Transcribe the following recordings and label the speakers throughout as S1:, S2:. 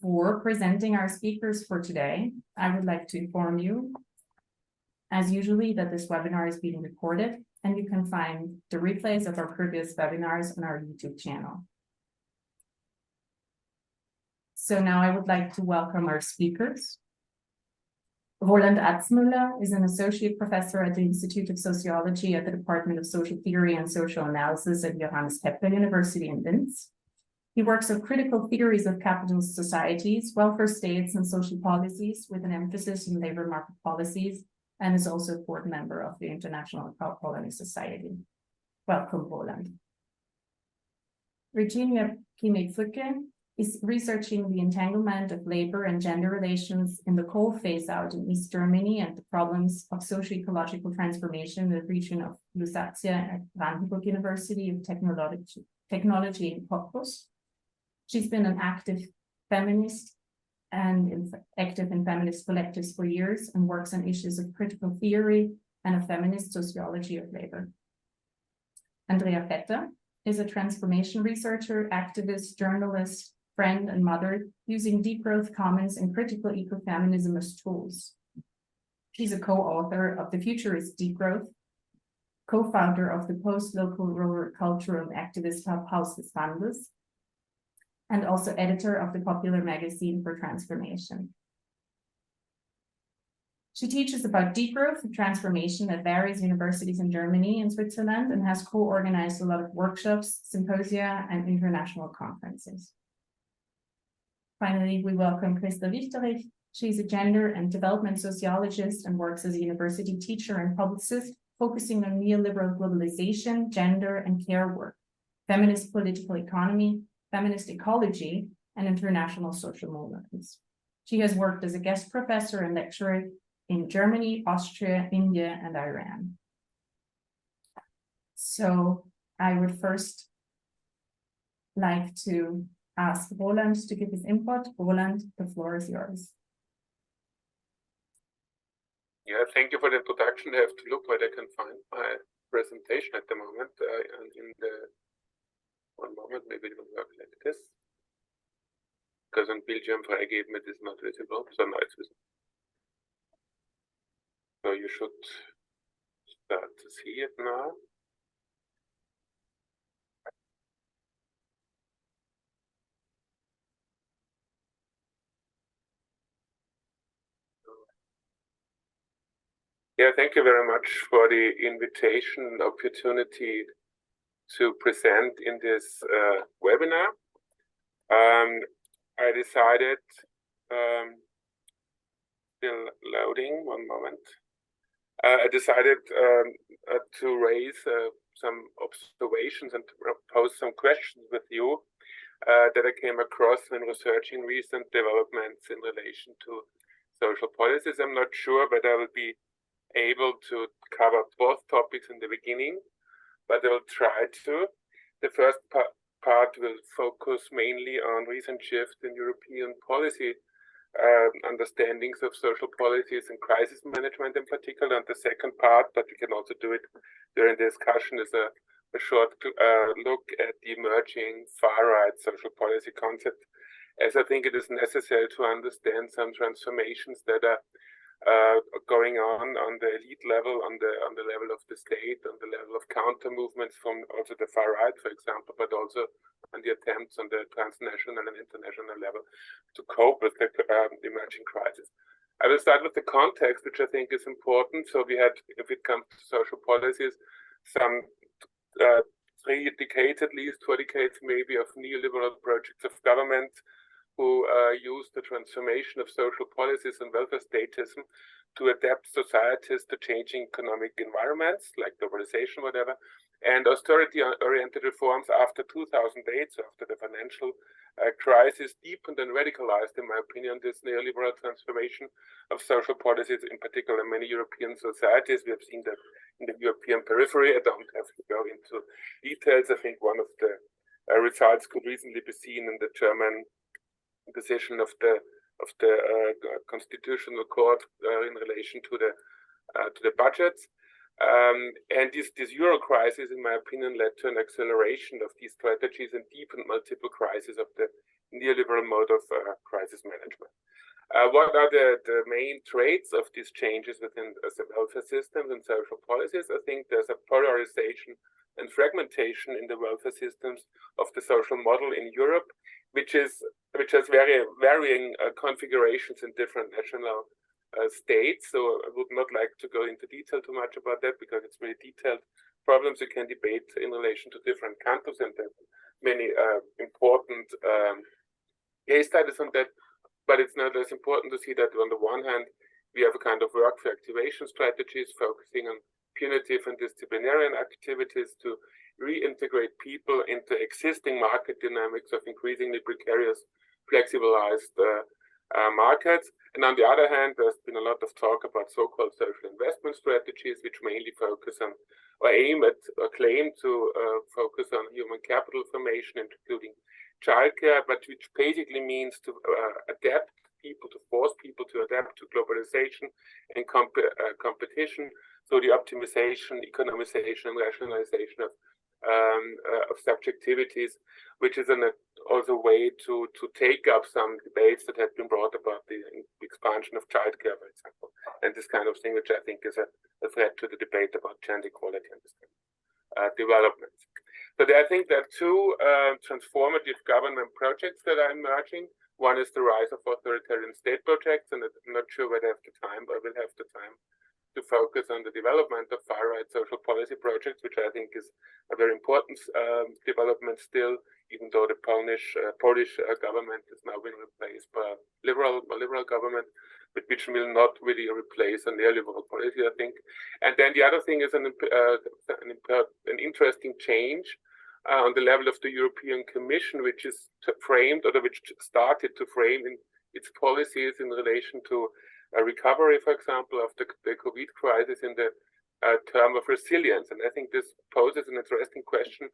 S1: Before presenting our speakers for today, I would like to inform you, as usually, that this webinar is being recorded and you can find the replays of our previous webinars on our YouTube channel. So now I would like to welcome our speakers. Roland Atzmüller is an associate professor at the Institute of Sociology at the Department of Social Theory and Social Analysis at Johannes Kepler University in Linz. He works on critical theories of capitalist societies, welfare states, and social policies with an emphasis on labor market policies, and is also a board member of the International Colony Society. Welcome, Roland. Virginia Kinney-Fricke is researching the entanglement of labor and gender relations in the coal phase-out in East Germany and the problems of socio-ecological transformation in the region of Lusatia at Brandenburg University of Technology in Cottbus. She's been an active feminist and active in feminist collectives for years and works on issues of critical theory and of feminist sociology of labor. Andrea Vetter is a transformation researcher, activist, journalist, friend, and mother using deep growth commons and critical ecofeminism as tools. She's a co-author of The Futurist Degrowth, co-founder of the post-local rural cultural activist hub Haus des Wandels, and also editor of the popular magazine for Transformation. She teaches about degrowth and transformation at various universities in Germany and Switzerland and has co-organized a lot of workshops, symposia, and international conferences. Finally, we welcome Christa Wichterich. She's a gender and development sociologist and works as a university teacher and publicist, focusing on neoliberal globalization, gender, and care work, feminist political economy, feminist ecology, and international social movements. She has worked as a guest professor and lecturer in Germany, Austria, India, and Iran. So I would first like to ask Roland to give his input. Roland, the floor is yours.
S2: Yeah, thank you for the introduction. I have to look where I can find my presentation at the moment. And in the one moment, maybe it will work like this. Because on Bildschirm freigeben it is not visible, so now it's visible. So you should start to see it now. Yeah, thank you very much for the invitation and opportunity to present in this webinar. I decided, still loading, one moment. I decided to raise some observations and to pose some questions with you that I came across when researching recent developments in relation to social policies. I'm not sure whether I will be able to cover both topics in the beginning, but I will try to. The first part will focus mainly on recent shifts in European policy understandings of social policies and crisis management in particular. And the second part, but we can also do it during the discussion, is a short look at the emerging far-right social policy concept, as I think it is necessary to understand some transformations that are going on the elite level, on the level of the state, on the level of counter movements from also the far right, for example, but also on the attempts on the transnational and international level to cope with the emerging crisis. I will start with the context, which I think is important. So we had, if it comes to social policies, some 3 decades, at least 4 decades maybe, of neoliberal projects of government who used the transformation of social policies and welfare statism to adapt societies to changing economic environments, like globalization, whatever, and austerity-oriented reforms after 2008, so after the financial crisis, deepened and radicalized, in my opinion, this neoliberal transformation of social policies, in particular in many European societies. We have seen that in the European periphery. I don't have to go into details. I think one of the results could recently be seen in the German decision of the Constitutional Court in relation to the budgets. And this Euro crisis, in my opinion, led to an acceleration of these strategies and deepened multiple crises of the neoliberal mode of crisis management. What are the main traits of these changes within welfare systems and social policies? I think there's a polarization and fragmentation in the welfare systems of the social model in Europe, which has very varying configurations in different national states. So I would not like to go into detail too much about that because it's really detailed problems you can debate in relation to different countries, and there are many important case studies on that. But it's not as important to see that on the one hand, we have a kind of workforce activation strategies focusing on punitive and disciplinary activities to reintegrate people into existing market dynamics of increasingly precarious, flexibilized markets. And on the other hand, there's been a lot of talk about so-called social investment strategies, which mainly focus on or aim at or claim to focus on human capital formation, including childcare, but which basically means to adapt people, to force people to adapt to globalization and competition. So the optimization, economization, and rationalization of subjectivities, which is also a way to take up some debates that have been brought about the expansion of childcare, for example, and this kind of thing, which I think is a threat to the debate about gender equality and this kind of developments. So I think there are two transformative government projects that are emerging. One is the rise of authoritarian state projects, and I'm not sure whether I have the time, but I will have the time to focus on the development of far-right social policy projects, which I think is a very important development still, even though the Polish government has now been replaced by a liberal government, but which will not really replace a neoliberal policy, I think. And then the other thing is an interesting change on the level of the European Commission, which is framed, or which started to frame in its policies in relation to a recovery, for example, of the COVID crisis in the term of resilience. And I think this poses an interesting question,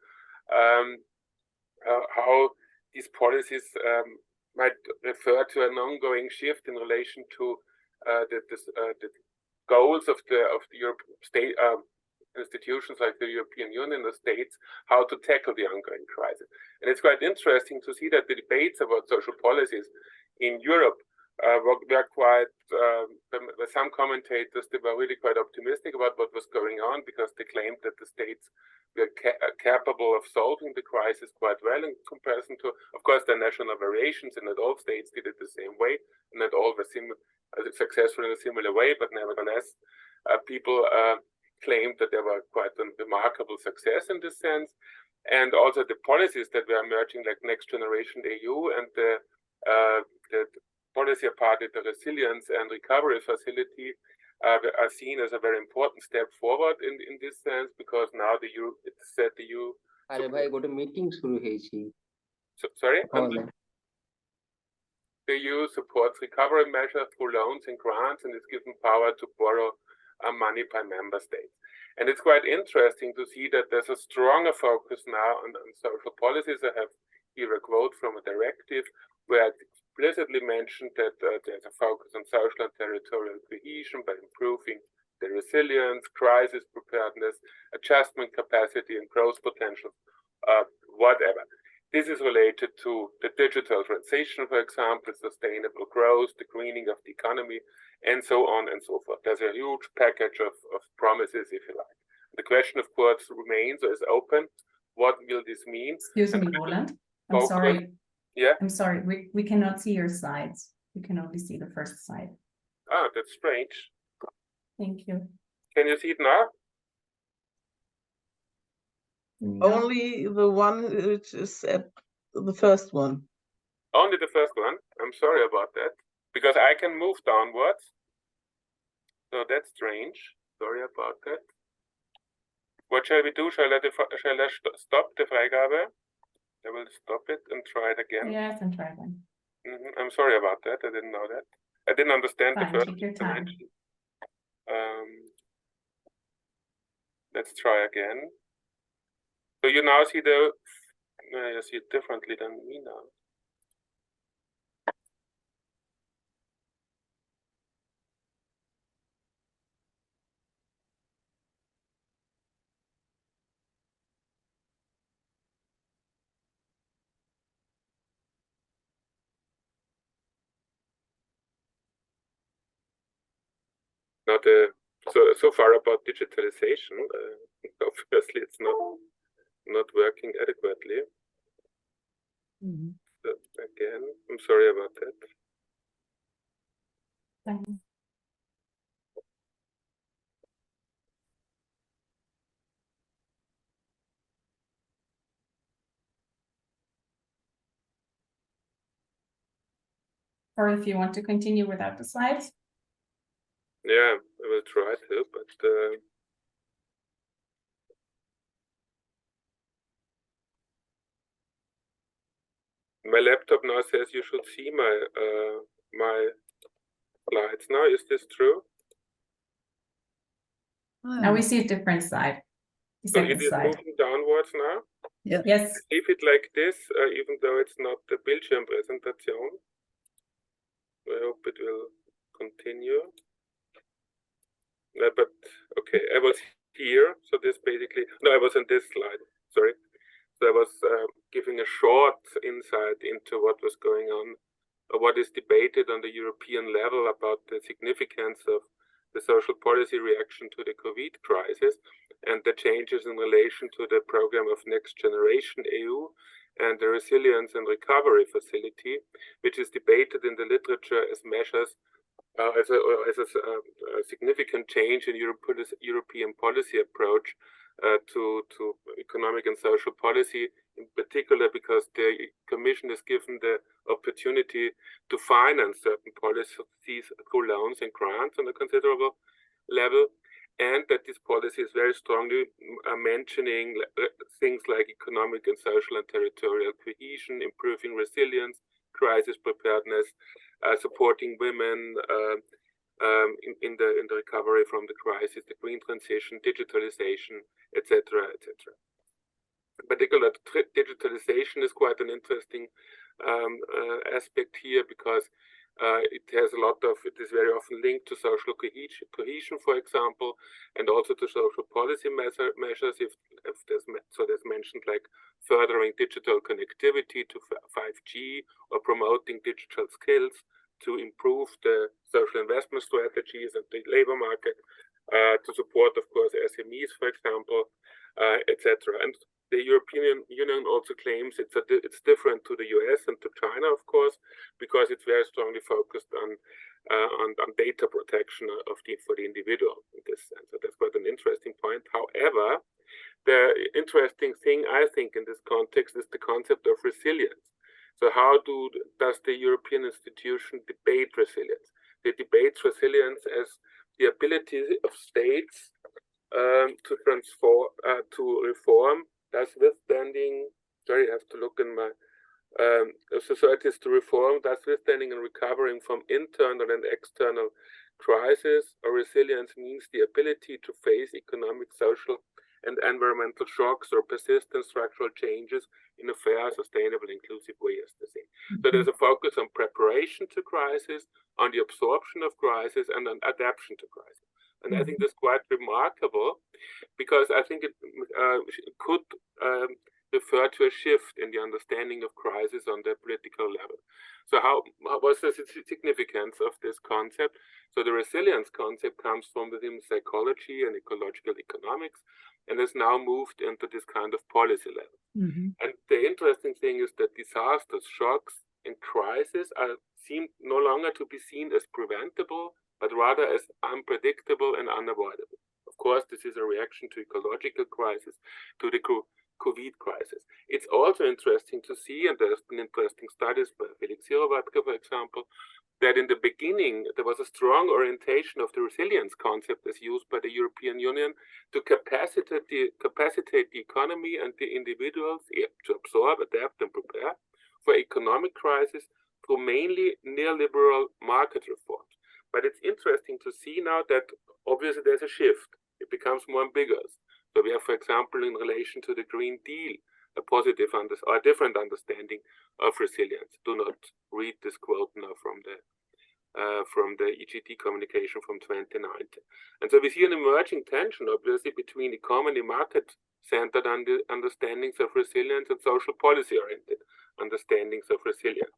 S2: how these policies might refer to an ongoing shift in relation to the goals of the European state institutions like the European Union, the states, how to tackle the ongoing crisis. And it's quite interesting to see that the debates about social policies in Europe were quite, some commentators, they were really quite optimistic about what was going on because they claimed that the states were capable of solving the crisis quite well in comparison to, of course, the national variations, and not all states did it the same way, and not all were successful in a similar way, but nevertheless, people claimed that there were quite a remarkable success in this sense. And also the policies that were emerging, like Next Generation EU and the policy apart, the resilience and recovery facility, are seen as a very important step forward in this sense, because now the EU, it said the EU.
S3: अरे भाई गोटे meeting शुरू ହେଇଛି.
S2: Sorry. The EU supports recovery measures through loans and grants, and is given power to borrow money by member states. And it's quite interesting to see that there's a stronger focus now on social policies. I have here a quote from a directive where it explicitly mentioned that there's a focus on social and territorial cohesion by improving the resilience, crisis preparedness, adjustment capacity, and growth potential, whatever. This is related to the digital transition, for example, sustainable growth, the greening of the economy, and so on and so forth. There's a huge package of promises, if you like. The question, of course, remains or is open. What will this mean?
S1: Excuse me, Roland. I'm sorry.
S2: Yeah?
S1: I'm sorry. We cannot see your slides. We can only see the first slide.
S2: Ah, that's strange.
S1: Thank you.
S2: Can you see it now?
S1: No.
S4: Only the one which is at the first one.
S2: Only the first one. I'm sorry about that. Because I can move downwards. So that's strange. Sorry about that. What shall we do? Shall I stop the Freigabe? I will stop it and try it again.
S1: Yes, and try again.
S2: I'm sorry about that. I didn't know that. I didn't understand
S1: Fine,
S2: the first
S1: take your time.
S2: dimension. Let's try again. So you now see you see it differently than me now. not so far about digitalization. Obviously, it's not working adequately. So again, I'm sorry about that.
S1: Or if you want to continue without the slides.
S2: Yeah, I will try to, but my laptop now says you should see my my slides now. Is this true?
S1: Now we see a different slide. The
S2: So
S1: second
S2: it is
S1: slide.
S2: moving downwards now.
S4: Yeah.
S1: Yes.
S2: Leave it like this, even though it's not the Bildschirmpräsentation. I hope it will continue. But okay, I was here, so this basically, no, I was on this slide, sorry. So I was giving a short insight into what was going on, what is debated on the European level about the significance of the social policy reaction to the COVID crisis and the changes in relation to the program of Next Generation EU and the Resilience and Recovery Facility, which is debated in the literature as measures as a significant change in European policy approach to economic and social policy, in particular because the Commission is given the opportunity to finance certain policies through loans and grants on a considerable level, and that this policy is very strongly mentioning things like economic and social and territorial cohesion, improving resilience, crisis preparedness, supporting women in the recovery from the crisis, the green transition, digitalization, etc., etc. In particular, digitalization is quite an interesting aspect here because it has it is very often linked to social cohesion, for example, and also to social policy measures. If there's mentioned like furthering digital connectivity to 5G or promoting digital skills to improve the social investment strategies and the labor market, to support, of course, SMEs, for example, etc. And the European Union also claims it's different to the US and to China, of course, because it's very strongly focused on data protection for the individual in this sense. So that's quite an interesting point. However, the interesting thing, I think, in this context is the concept of resilience. So how does the European institution debate resilience? They debate resilience as the ability of states to reform, thus withstanding, sorry, I have to look in my societies to reform, thus withstanding and recovering from internal and external crisis. Or resilience means the ability to face economic, social, and environmental shocks or persistent structural changes in a fair, sustainable, inclusive way, as they say. So there's a focus on preparation to crisis, on the absorption of crisis, and on adaptation to crisis. And I think that's quite remarkable because I think it could refer to a shift in the understanding of crisis on the political level. So how was the significance of this concept? So the resilience concept comes from within psychology and ecological economics, and has now moved into this kind of policy level. And the interesting thing is that disasters, shocks, and crises seem no longer to be seen as preventable, but rather as unpredictable and unavoidable. Of course, this is a reaction to ecological crisis, to the COVID crisis. It's also interesting to see, and there's been interesting studies by Felix Hirovatka, for example, that in the beginning there was a strong orientation of the resilience concept as used by the European Union to capacitate the economy and the individuals to absorb, adapt, and prepare for economic crisis through mainly neoliberal market reforms. But it's interesting to see now that obviously there's a shift. It becomes more ambiguous. So we have, for example, in relation to the Green Deal, a positive or a different understanding of resilience. Do not read this quote now from the EGT communication from 2019. And so we see an emerging tension, obviously, between economy market-centered understandings of resilience and social policy-oriented understandings of resilience.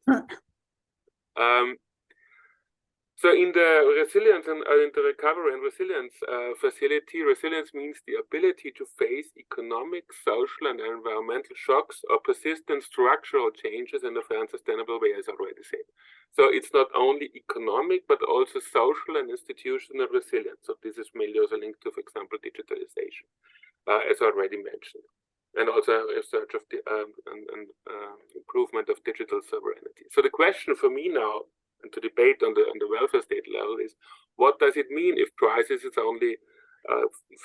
S2: So in the resilience and in the recovery and resilience facility, resilience means the ability to face economic, social, and environmental shocks or persistent structural changes in a fair and sustainable way, as already said. So it's not only economic, but also social and institutional resilience. So this is mainly also linked to, for example, digitalization, as already mentioned, and also research of the improvement of digital sovereignty. So the question for me now, and to debate on the welfare state level, is what does it mean if crisis is only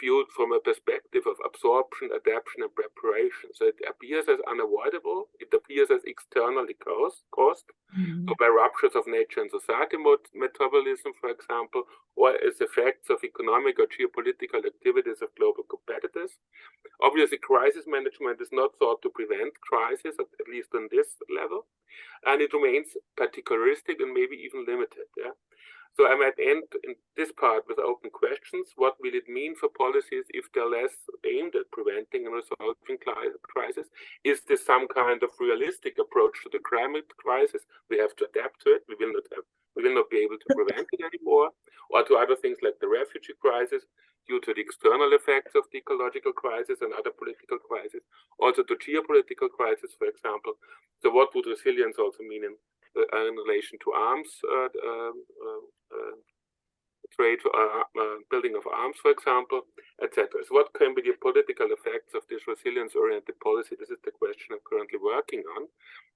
S2: viewed from a perspective of absorption, adaptation, and preparation? So it appears as unavoidable, it appears as externally caused, so by ruptures of nature and society metabolism, for example, or as effects of economic or geopolitical activities of global competitors. Obviously, crisis management is not thought to prevent crisis, at least on this level, and it remains particularistic and maybe even limited. Yeah. So I might end in this part with open questions. What will it mean for policies if they're less aimed at preventing and resolving crisis? Is this some kind of realistic approach to the climate crisis? We have to adapt to it. We will not be able to prevent it anymore, or to other things like the refugee crisis, due to the external effects of the ecological crisis and other political crises, also to geopolitical crisis, for example. So what would resilience also mean in relation to arms trade, building of arms, for example, etc. So what can be the political effects of this resilience-oriented policy? This is the question I'm currently working on,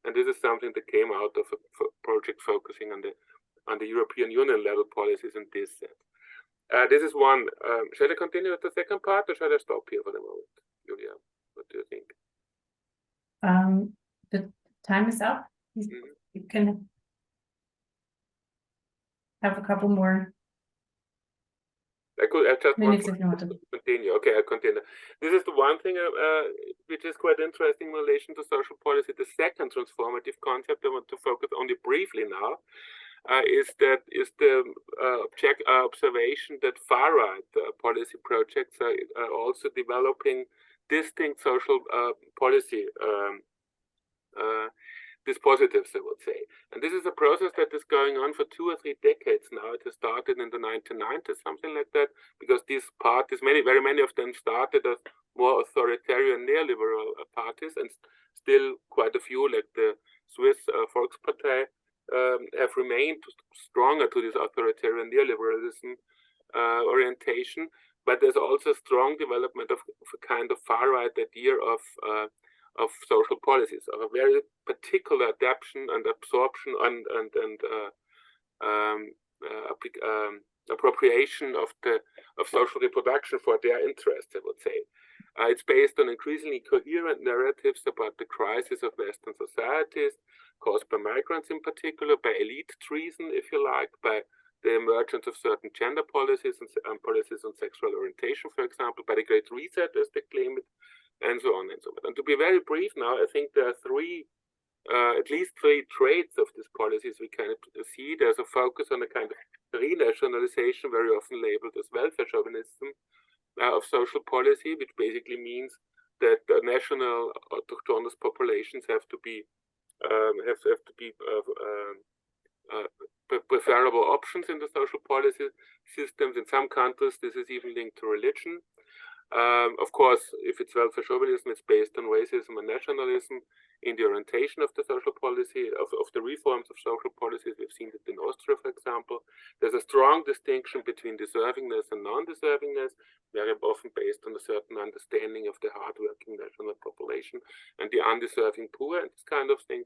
S2: and this is something that came out of a project focusing on the European Union level policies in this set. This is one. Shall I continue with the second part, or shall I stop here for the moment, Julia? What do you think?
S1: The time is up. You can have a couple more.
S2: I just
S1: minutes
S2: want
S1: if you want to
S2: continue. Okay, I'll continue. This is the one thing which is quite interesting in relation to social policy. The second transformative concept I want to focus only briefly now is the observation that far-right policy projects are also developing distinct social policy dispositives, I would say. And this is a process that is going on for 2 or 3 decades now. It has started in the 1990s, something like that, because these parties, very many of them started as more authoritarian neoliberal parties, and still quite a few, like the Swiss Volkspartei, have remained stronger to this authoritarian neoliberalism orientation. But there's also a strong development of a kind of far-right idea of social policies, of a very particular adaptation and absorption and appropriation of social reproduction for their interests, I would say. It's based on increasingly coherent narratives about the crisis of Western societies, caused by migrants in particular, by elite treason, if you like, by the emergence of certain gender policies and policies on sexual orientation, for example, by the Great Reset, as they claim it, and so on and so on. And to be very brief now, I think there are at least three traits of these policies we can see. There's a focus on a kind of renationalization, very often labeled as welfare chauvinism, of social policy, which basically means that the national autochthonous populations have to be preferable options in the social policy systems. In some countries, this is even linked to religion. Of course, if it's welfare chauvinism, it's based on racism and nationalism in the orientation of the social policy, of the reforms of social policies. We've seen it in Austria, for example. There's a strong distinction between deservingness and non-deservingness, very often based on a certain understanding of the hardworking national population and the undeserving poor and this kind of thing.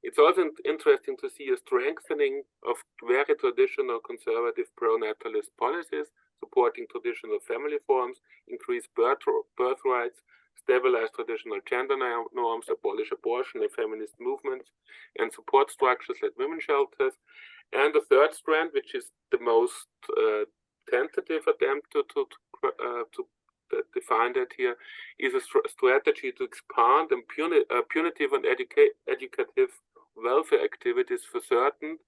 S2: It's also interesting to see a strengthening of very traditional conservative pro-natalist policies, supporting traditional family forms, increase birth rights, stabilize traditional gender norms, abolish abortion and feminist movements, and support structures like women's shelters. And the third strand, which is the most tentative attempt to define that here, is a strategy to expand and punitive and educative welfare activities for certain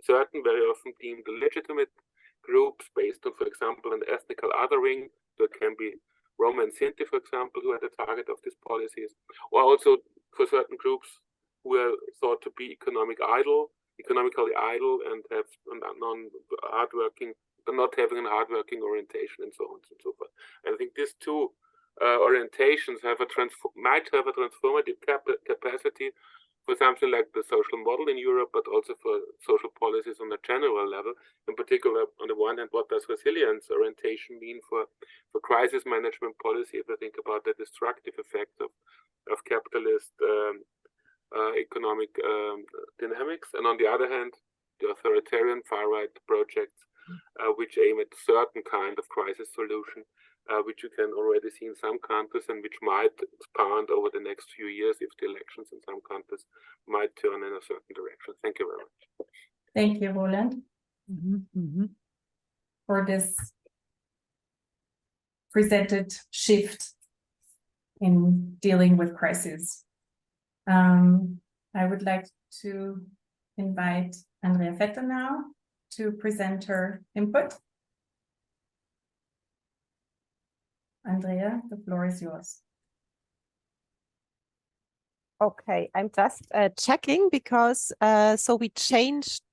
S2: very often deemed legitimate groups based on, for example, an ethnical othering. There can be Roma and Sinti, for example, who are the target of these policies, or also for certain groups who are thought to be economic idle economically idle and have non-hardworking, not having a hardworking orientation, and so on and so forth. And I think these two orientations might have a transformative capacity for something like the social model in Europe, but also for social policies on a general level. In particular, on the one hand, what does resilience orientation mean for crisis management policy, if I think about the destructive effects of capitalist economic dynamics, and on the other hand, the authoritarian far-right projects which aim at a certain kind of crisis solution, which you can already see in some countries and which might expand over the next few years if the elections in some countries might turn in a certain direction. Thank you very much.
S1: Thank you, Roland, for this presented shift in dealing with crisis. I would like to invite Andrea Vetter now to present her input. Andrea, the floor is yours.
S5: Okay, I'm just checking because so we changed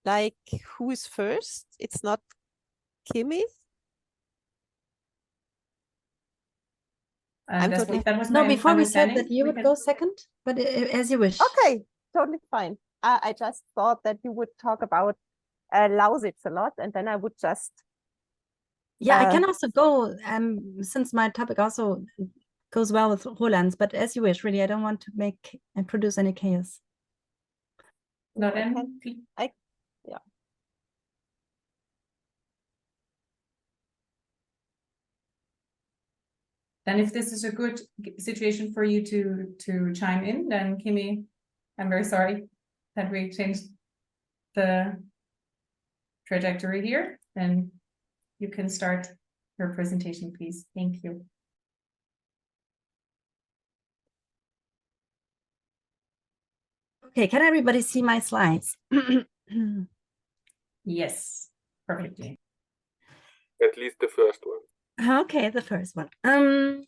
S5: like who is first. It's not Kimi.
S1: That was
S6: No,
S1: my
S6: before we said
S1: understanding.
S6: that you would go second, but as you wish.
S5: Okay, totally fine. I just thought that you would talk about Lausitz a lot, and then I would just.
S6: Yeah, I can also go, since my topic also goes well with Roland's, but as you wish, really, I don't want to make and produce any chaos.
S1: No, then,
S5: yeah.
S1: Then if this is a good situation for you to chime in, then Kimi, I'm very sorry that we changed the trajectory here. Then you can start your presentation, please. Thank you.
S6: Okay, can everybody see my slides?
S1: Yes, perfectly.
S2: At least the first one.
S6: Okay, the first one.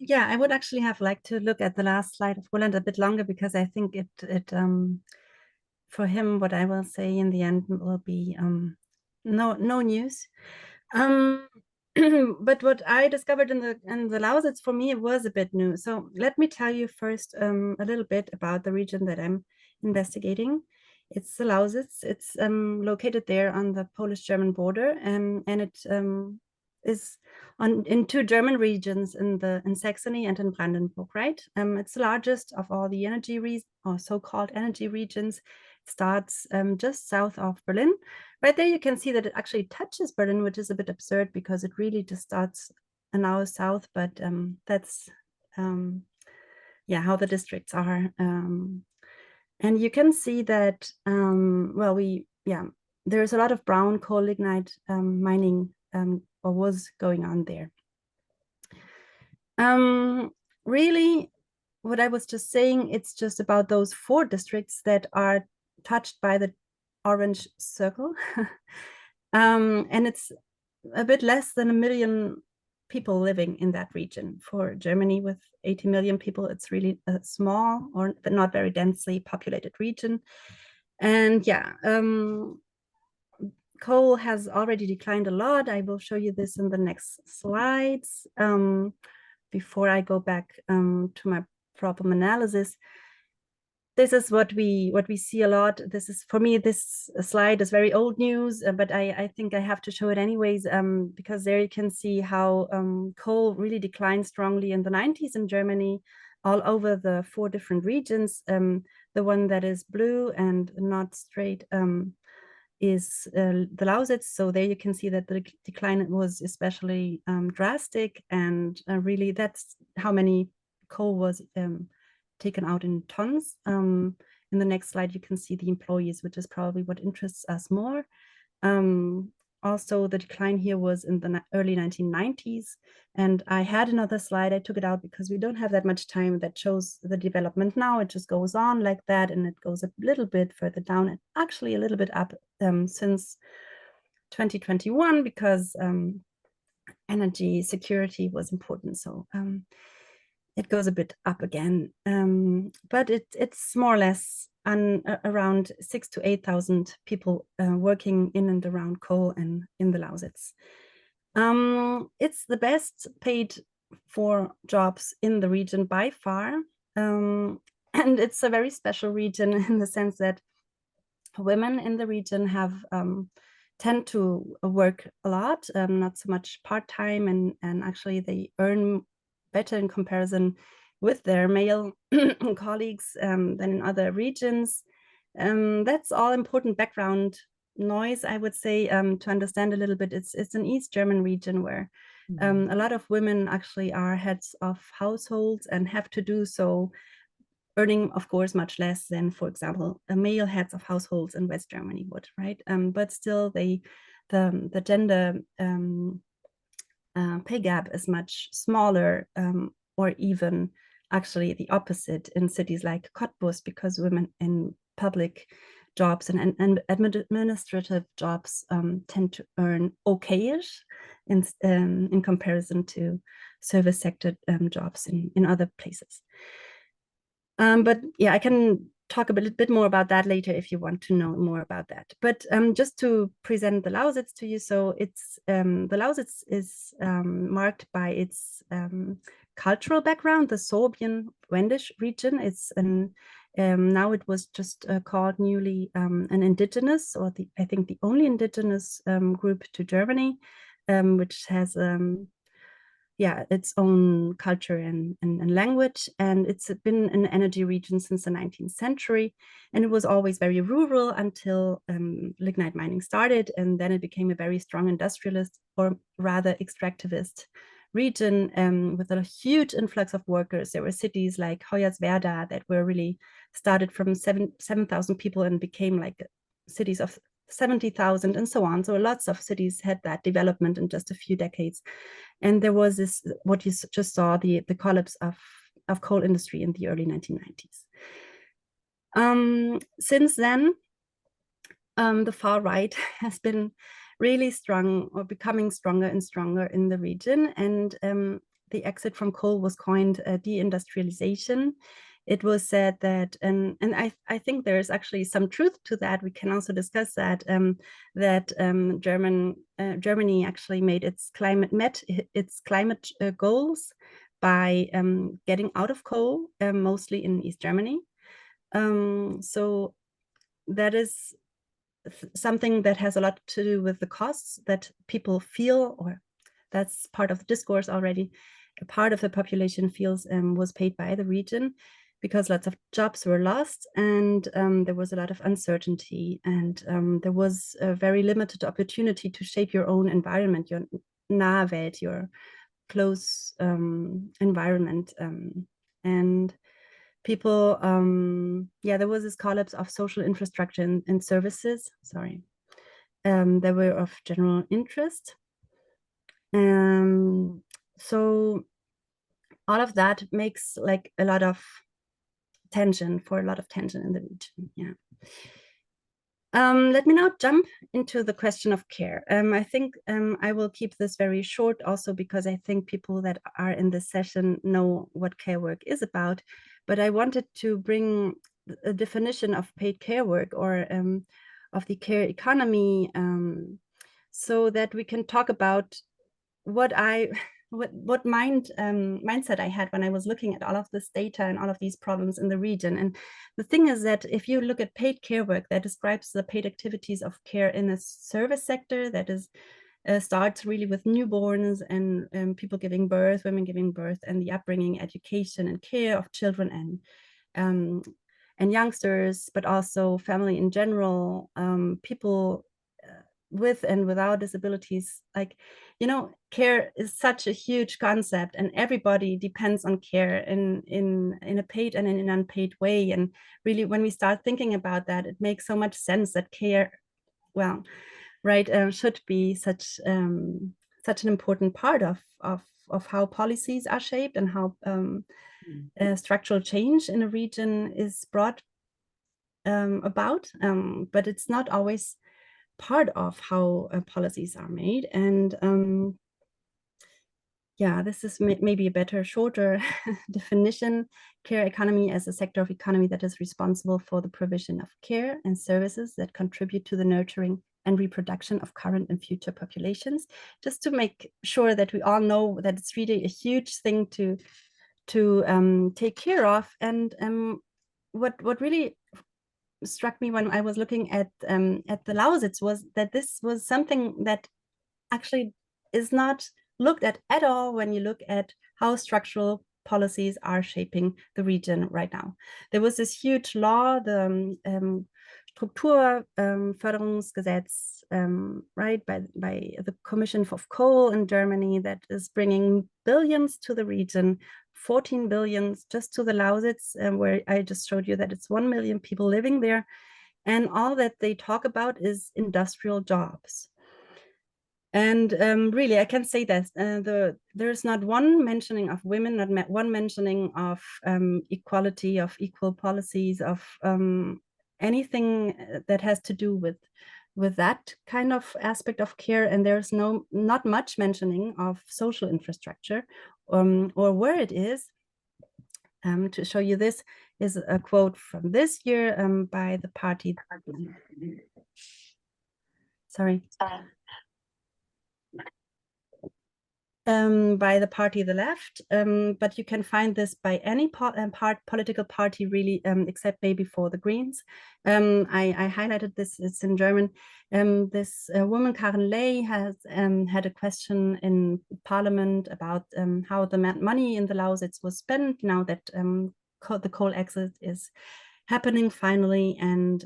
S6: Yeah, I would actually have liked to look at the last slide of Roland a bit longer because I think it for him, what I will say in the end will be no news. But what I discovered in the Lausitz, for me, it was a bit new. So let me tell you first a little bit about the region that I'm investigating. It's the Lausitz. It's located there on the Polish-German border, and it is in two German regions, in Saxony and in Brandenburg, right? It's the largest of all the energy or so-called energy regions. It starts just south of Berlin. Right there, you can see that it actually touches Berlin, which is a bit absurd because it really just starts an hour south, but that's yeah, how the districts are. And you can see that, well, there's a lot of brown coal lignite mining or was going on there. Really, what I was just saying, it's just about those 4 districts that are touched by the orange circle. And it's a bit less than 1 million people living in that region. For Germany with 80 million people, it's really a small or not very densely populated region. And yeah, coal has already declined a lot. I will show you this in the next slides. Before I go back to my problem analysis, this is what we see a lot. This is, for me, this slide is very old news, but I think I have to show it anyways, because there you can see how coal really declined strongly in the 90s in Germany, all over the 4 different regions. The one that is blue and not straight is the Lausitz. So there you can see that the decline was especially drastic, and really that's how many coal was taken out in tons. In the next slide, you can see the employees, which is probably what interests us more. Also, the decline here was in the early 1990s. And I had another slide, I took it out because we don't have that much time, that shows the development now. It just goes on like that, and it goes a little bit further down and actually a little bit up since 2021, because energy security was important. So it goes a bit up again, but it's more or less around 6,000 to 8,000 people working in and around coal and in the Lausitz. It's the best paid for jobs in the region by far. And it's a very special region in the sense that women in the region have tend to work a lot, not so much part-time, and actually they earn better in comparison with their male colleagues than in other regions. That's all important background noise, I would say, to understand a little bit. It's an East German region where a lot of women actually are heads of households and have to do so, earning, of course, much less than, for example, male heads of households in West Germany would, right? But still, the gender pay gap is much smaller, or even actually the opposite in cities like Cottbus, because women in public jobs and administrative jobs tend to earn okayish in comparison to service sector jobs in other places. But yeah, I can talk a bit more about that later if you want to know more about that. But just to present the Lausitz to you, so it's the Lausitz is marked by its cultural background, the Sorbian Wendish region. It's an now it was just called newly an indigenous, or I think the only indigenous group to Germany, which has its own culture and language. And it's been an energy region since the 19th century. And it was always very rural until lignite mining started. And then it became a very strong industrialist, or rather extractivist region, with a huge influx of workers. There were cities like Hoyerswerda that were really started from 7,000 people and became like cities of 70,000 and so on. So lots of cities had that development in just a few decades. And there was this, what you just saw, the collapse of coal industry in the early 1990s. Since then, the far right has been really strong, or becoming stronger and stronger in the region. And the exit from coal was coined deindustrialization. It was said that, and I think there is actually some truth to that. We can also discuss that, Germany actually made its climate goals by getting out of coal, mostly in East Germany. So that is something that has a lot to do with the costs that people feel, or that's part of the discourse already. A part of the population feels was paid by the region, because lots of jobs were lost, and there was a lot of uncertainty, and there was a very limited opportunity to shape your own environment, your Nahwelt, your close environment. And people, there was this collapse of social infrastructure and services, that were of general interest. So all of that makes like a lot of tension in the region. Yeah. Let me now jump into the question of care. I think I will keep this very short, also because I think people that are in this session know what care work is about. But I wanted to bring a definition of paid care work, or of the care economy, so that we can talk about what mindset I had when I was looking at all of this data and all of these problems in the region. And the thing is that if you look at paid care work, that describes the paid activities of care in a service sector that is starts really with newborns and people giving birth, women giving birth, and the upbringing, education, and care of children and youngsters, but also family in general, people with and without disabilities. Like, care is such a huge concept, and everybody depends on care in a paid and in an unpaid way. And really, when we start thinking about that, it makes so much sense that care, should be such an important part of how policies are shaped, and how structural change in a region is brought about. But it's not always part of how policies are made. And yeah, this is maybe a better, shorter definition. Care economy as a sector of economy that is responsible for the provision of care and services that contribute to the nurturing and reproduction of current and future populations. Just to make sure that we all know that it's really a huge thing to take care of. And what really struck me when I was looking at the Lausitz was that this was something that actually is not looked at all when you look at how structural policies are shaping the region right now. There was this huge law, the Strukturförderungsgesetz, right, by the Commission of Coal in Germany, that is bringing billions to the region, 14 billions just to the Lausitz, where I just showed you that it's 1 million people living there. And all that they talk about is industrial jobs. And really, I can say that there's not one mentioning of women, not one mentioning of equality, of equal policies, of anything that has to do with that kind of aspect of care. And there's not much mentioning of social infrastructure or where it is. To show you this is a quote from this year by the party. Sorry. By the party the left, but you can find this by any political party really, except maybe for the Greens. I highlighted this, it's in German. This woman, Karen Ley, has had a question in Parliament about how the money in the Lausitz was spent now that the coal exit is happening finally. And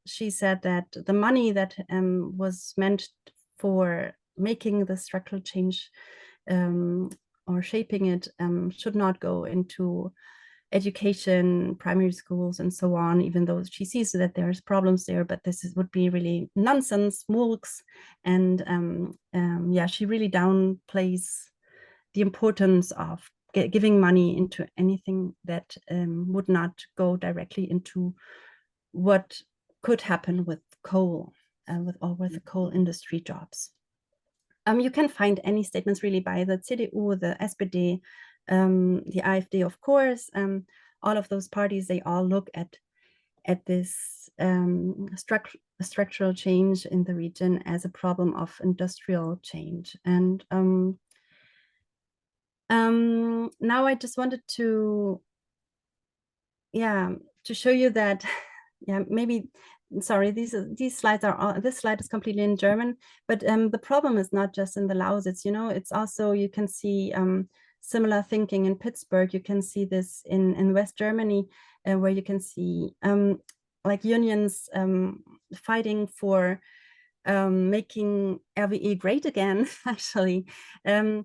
S6: she said that the money that was meant for making the structural change or shaping it should not go into education, primary schools, and so on, even though she sees that there's problems there, but would be really nonsense, mooks. And yeah, she really downplays the importance of giving money into anything that would not go directly into what could happen with coal and with the coal industry jobs. You can find any statements really by the CDU, the SPD, the AfD, of course. All of those parties, they all look at this structural change in the region as a problem of industrial change. And now I just wanted to, to show you that, maybe. Sorry, these slides are all, this slide is completely in German, but the problem is not just in the Lausitz, it's also, you can see similar thinking in Pittsburgh. You can see this in West Germany, where you can see like unions fighting for making RWE great again, actually. The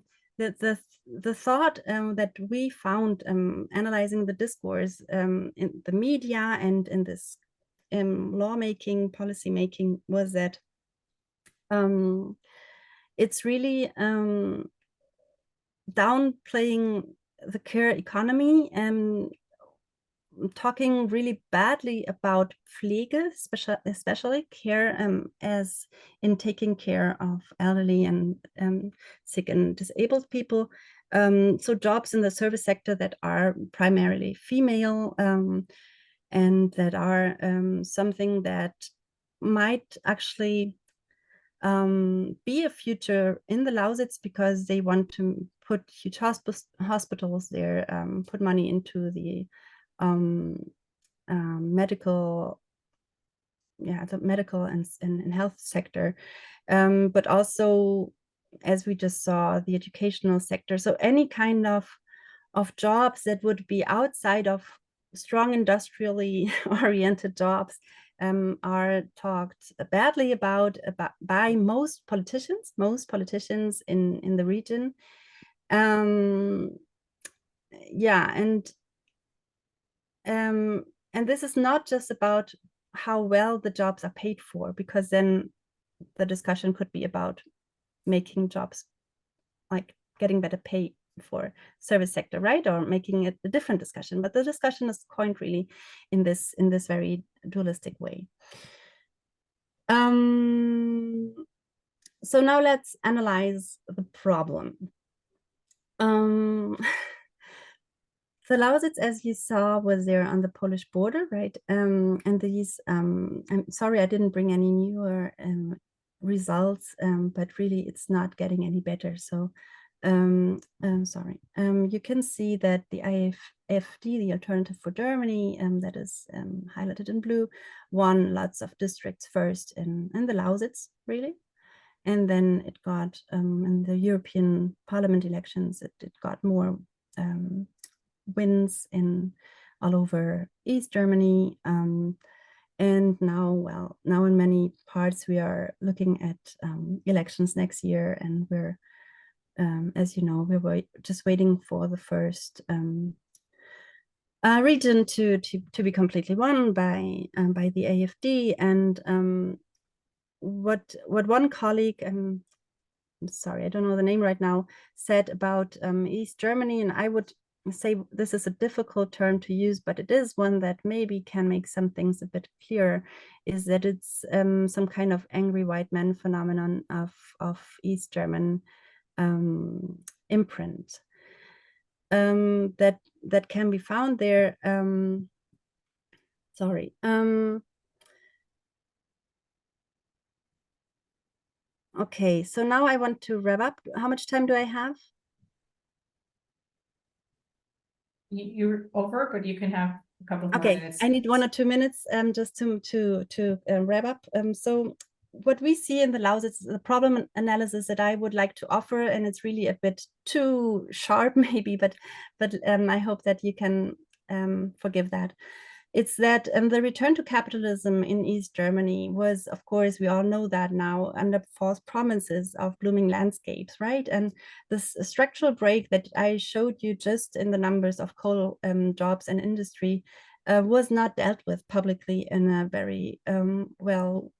S6: thought that we found analyzing the discourse in the media and in this lawmaking, policy making, was that it's really downplaying the care economy and talking really badly about Pflege, especially care, as in taking care of elderly and sick and disabled people. So jobs in the service sector that are primarily female, and that are something that might actually be a future in the Lausitz, because they want to put huge hospitals there, put money into the medical, the medical and health sector, but also, as we just saw, the educational sector. So any kind of jobs that would be outside of strong industrially oriented jobs are talked badly about by most politicians in the region. And this is not just about how well the jobs are paid for, because then the discussion could be about making jobs, like getting better pay for service sector, right? Or making it a different discussion. But the discussion is coined really in this very dualistic way. So now let's analyze the problem. Um, the Lausitz, as you saw, was there on the Polish border, right? And these, I'm sorry, I didn't bring any newer results, but really it's not getting any better. So sorry. You can see that the AfD, the Alternative for Germany, that is highlighted in blue, won lots of districts first in the Lausitz, really. And then it got, in the European Parliament elections, it got more wins in all over East Germany. And now, well, now in many parts, we are looking at elections next year, and we're, as you know, we're just waiting for the first region to be completely won by the AfD. And what one colleague, I'm sorry, I don't know the name right now, said about East Germany, and I would say this is a difficult term to use, but it is one that maybe can make some things a bit clearer, is that it's some kind of angry white man phenomenon of East German imprint that can be found there. Sorry. Okay, so now I want to wrap up. How much time do I have?
S1: You're over, but you can have a couple more
S6: Okay,
S1: minutes.
S6: I need 1 or 2 minutes just to wrap up. So what we see in the Lausitz is the problem analysis that I would like to offer, and it's really a bit too sharp maybe, but I hope that you can forgive that. It's that the return to capitalism in East Germany was, of course, we all know that now, under false promises of blooming landscapes, right? And this structural break that I showed you just in the numbers of coal jobs and industry was not dealt with publicly in a very well,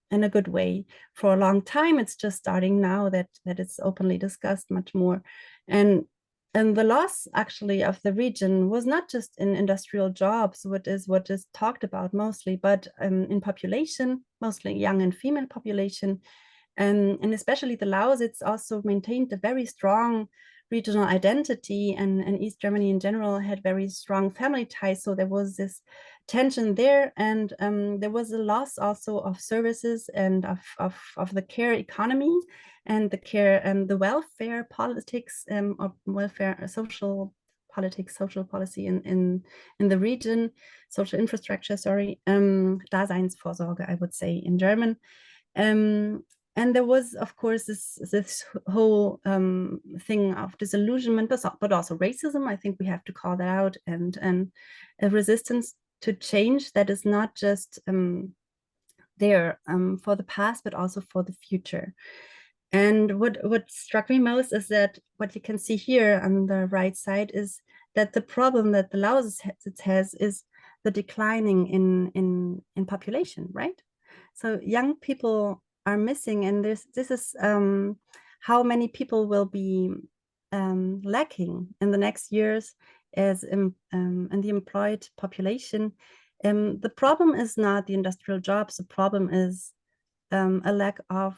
S6: in a good way for a long time. It's just starting now that it's openly discussed much more. And the loss actually of the region was not just in industrial jobs, what is talked about mostly, but in population, mostly young and female population. And especially the Lausitz also maintained a very strong regional identity, and East Germany in general had very strong family ties. So there was this tension there, and there was a loss also of services and of the care economy and the care and the welfare politics of welfare, social politics, social policy in the region, social infrastructure, sorry, Daseinsvorsorge, I would say in German. And there was, of course, this whole thing of disillusionment, but also racism. I think we have to call that out, and a resistance to change that is not just there for the past, but also for the future. And what struck me most is that what you can see here on the right side is that the problem that the Lausitz has is the declining in population, right? So young people are missing, and this is how many people will be lacking in the next years as in the employed population. The problem is not the industrial jobs. The problem is a lack of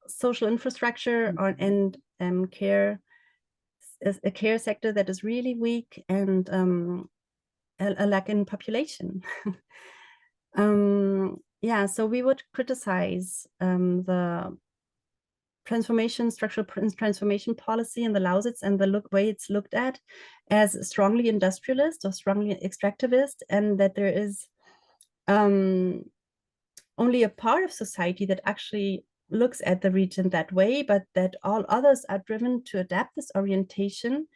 S6: social infrastructure and care, a care sector that is really weak, and a lack in population. So we would criticize the structural transformation policy in the Lausitz and the way it's looked at as strongly industrialist or strongly extractivist, and that there is only a part of society that actually looks at the region that way, but that all others are driven to adapt this orientation,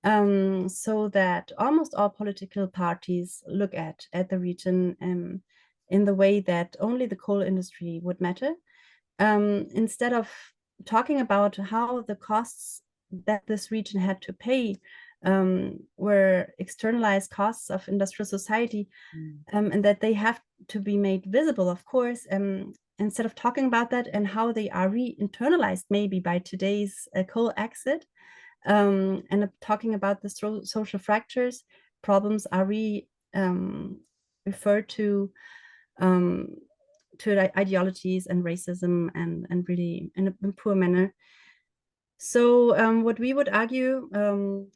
S6: so that almost all political parties look at the region in the way that only the coal industry would matter, instead of talking about how the costs that this region had to pay were externalized costs of industrial society, and that they have to be made visible, of course, instead of talking about that and how they are re-internalized maybe by today's coal exit, and talking about the social fractures, problems are referred to ideologies and racism, and really in a poor manner. So what we would argue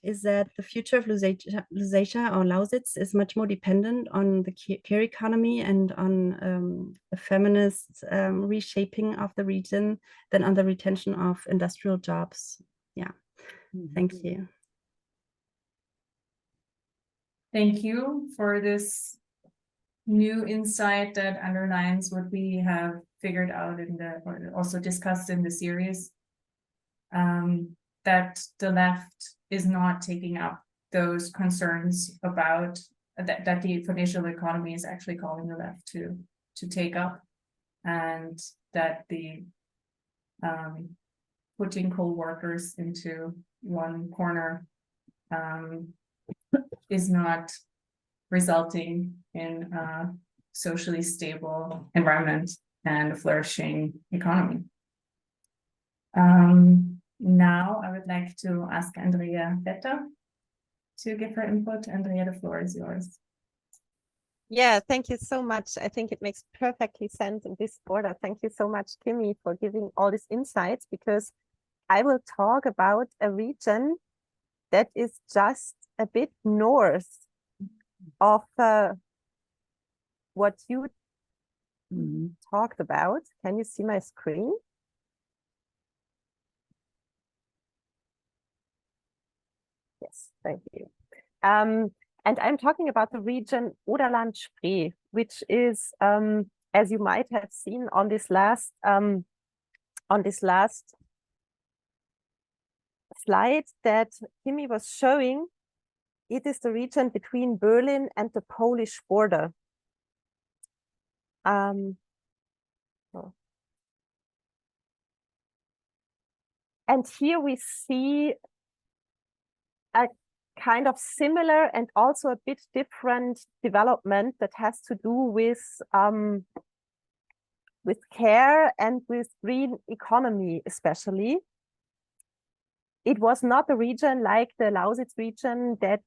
S6: is that the future of Lusatia or Lausitz is much more dependent on the care economy and on the feminist reshaping of the region than on the retention of industrial jobs. Yeah, thank you.
S1: Thank you for this new insight that underlines what we have figured out in or also discussed in the series. That the left is not taking up those concerns about that the financial economy is actually calling the left to take up, and that the putting coal workers into one corner is not resulting in a socially stable environment and a flourishing economy. Now I would like to ask Andrea Vetter to give her input. Andrea, the floor is yours.
S5: Yeah, thank you so much. I think it makes perfectly sense in this order. Thank you so much, Kimi, for giving all these insights, because I will talk about a region that is just a bit north of what you talked about. Can you see my screen? Yes, thank you. And I'm talking about the region Oderland-Spree, which is, as you might have seen on this last slide that Kimi was showing, it is the region between Berlin and the Polish border. And here we see a kind of similar and also a bit different development that has to do with care and with green economy, especially. It was not a region like the Lausitz region that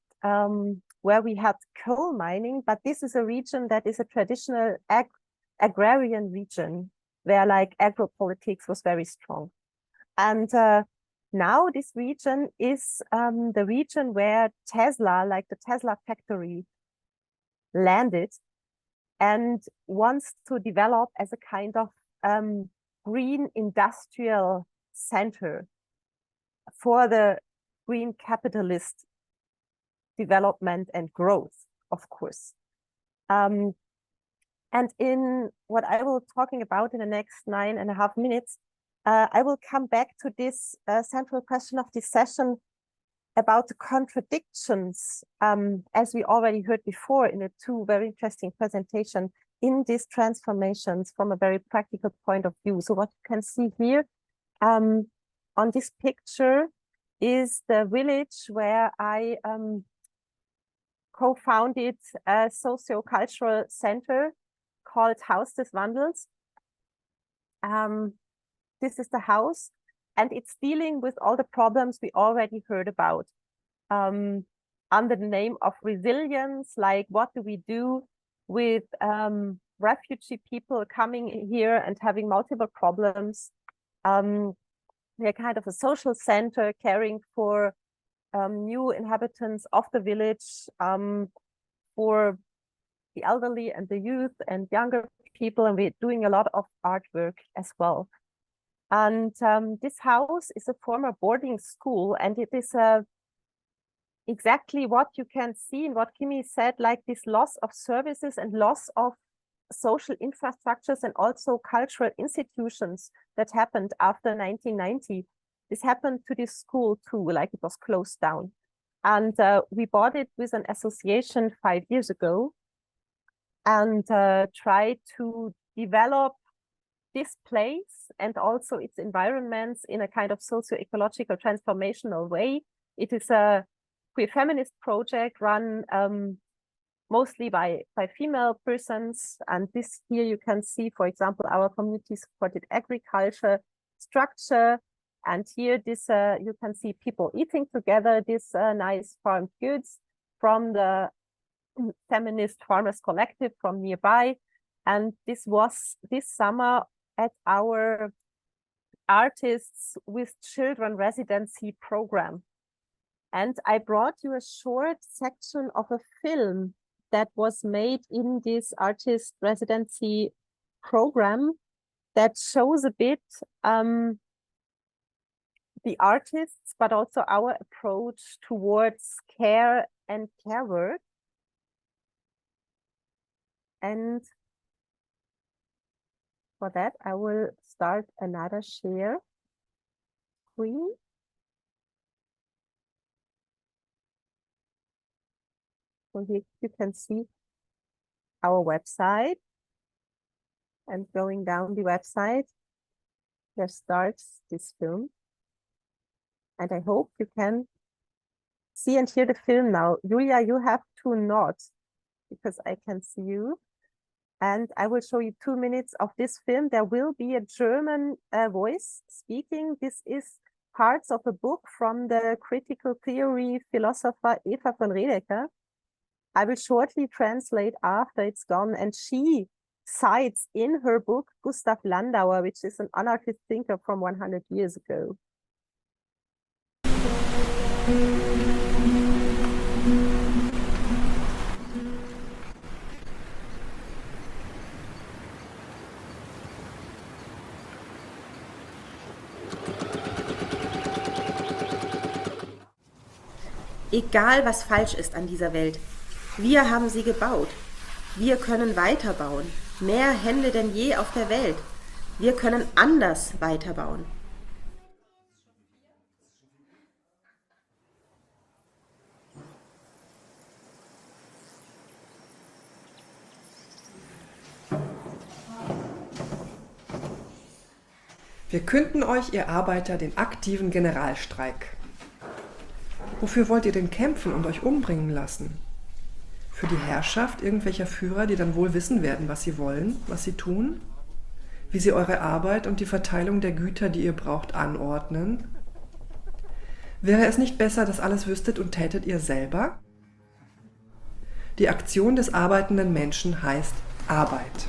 S5: where we had coal mining, but this is a region that is a traditional agrarian region where like agropolitics was very strong. And now this region is the region where Tesla, like the Tesla factory, landed and wants to develop as a kind of green industrial center for the green capitalist development and growth, of course. And in what I will talking about in the next 9.5 minutes, I will come back to this central question of this session about the contradictions, as we already heard before in the two very interesting presentations in these transformations from a very practical point of view. So what you can see here on this picture is the village where I co-founded a socio-cultural center called Haus des Wandels. This is the house, and it's dealing with all the problems we already heard about under the name of resilience, like what do we do with refugee people coming here and having multiple problems. We're kind of a social center caring for new inhabitants of the village, for the elderly and the youth and younger people, and we're doing a lot of artwork as well. And this house is a former boarding school, and it is exactly what you can see in what Kimi said, like this loss of services and loss of social infrastructures and also cultural institutions that happened after 1990. This happened to this school too, like it was closed down. And we bought it with an association 5 years ago and tried to develop this place and also its environments in a kind of socio-ecological transformational way. It is a queer feminist project run mostly by female persons. And this here you can see, for example, our community supported agriculture structure. And here this you can see people eating together this nice farmed goods from the feminist farmers collective from nearby. And this was this summer at our artists with children residency program. And I brought you a short section of a film that was made in this artist residency program that shows a bit the artists, but also our approach towards care and care work. And for that, I will start another share screen. So here you can see our website, and going down the website, there starts this film. And I hope you can see and hear the film now. Julia, you have to nod because I can see you. And I will show you 2 minutes of this film. There will be a German voice speaking. This is parts of a book from the critical theory philosopher Eva von Redeker. I will shortly translate after it's gone. And she cites in her book Gustav Landauer, which is an anarchist thinker from 100 years ago.
S7: Egal, was falsch ist an dieser Welt. Wir haben sie gebaut. Wir können weiterbauen. Mehr Hände denn je auf der Welt. Wir können anders weiterbauen.
S8: Wir künden euch, ihr Arbeiter, den aktiven Generalstreik. Wofür wollt ihr denn kämpfen und euch umbringen lassen? Für die Herrschaft irgendwelcher Führer, die dann wohl wissen werden, was sie wollen, was sie tun? Wie sie eure Arbeit und die Verteilung der Güter, die ihr braucht, anordnen? Wäre es nicht besser, das alles wüsstet und tätet ihr selber? Die Aktion des arbeitenden Menschen heißt Arbeit.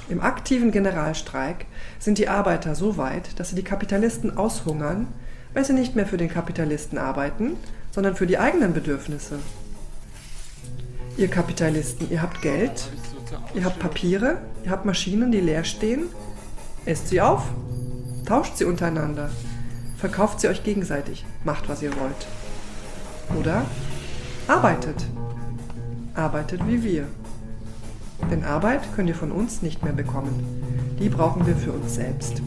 S8: Im aktiven Generalstreik sind die Arbeiter so weit, dass sie die Kapitalisten aushungern, weil sie nicht mehr für den Kapitalisten arbeiten, sondern für die eigenen Bedürfnisse. Ihr Kapitalisten, ihr habt Geld, ihr habt Papiere, ihr habt Maschinen, die leer stehen. Esst sie auf, tauscht sie untereinander, verkauft sie euch gegenseitig, macht, was ihr wollt. Oder arbeitet. Arbeitet wie wir. Denn Arbeit könnt ihr von uns nicht mehr bekommen. Die brauchen wir für uns selbst.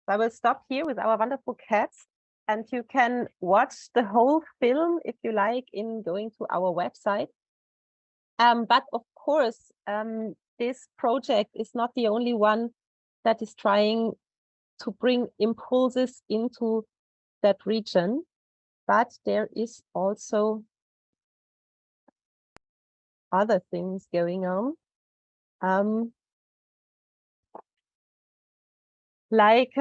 S5: I will stop here with our wonderful cats, and you can watch the whole film if you like in going to our website. But of course, this project is not the only one that is trying to bring impulses into that region, but there is also other things going on. Like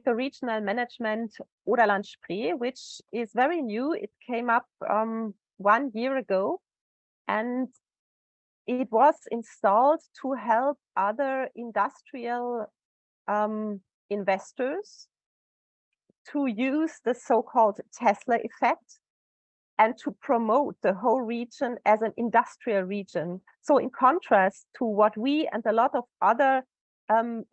S5: the regional management Oderland Spree, which is very new. It came up 1 year ago, and it was installed to help other industrial investors to use the so-called Tesla effect and to promote the whole region as an industrial region. So in contrast to what we and a lot of other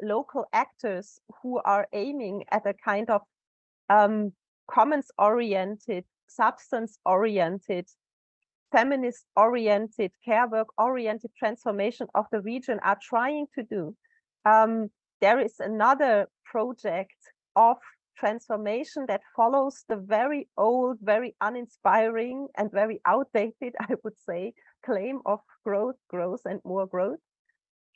S5: local actors who are aiming at a kind of commons-oriented, substance-oriented, feminist-oriented, care work-oriented transformation of the region are trying to do. There is another project of transformation that follows the very old, very uninspiring, and very outdated, I would say, claim of growth, growth, and more growth.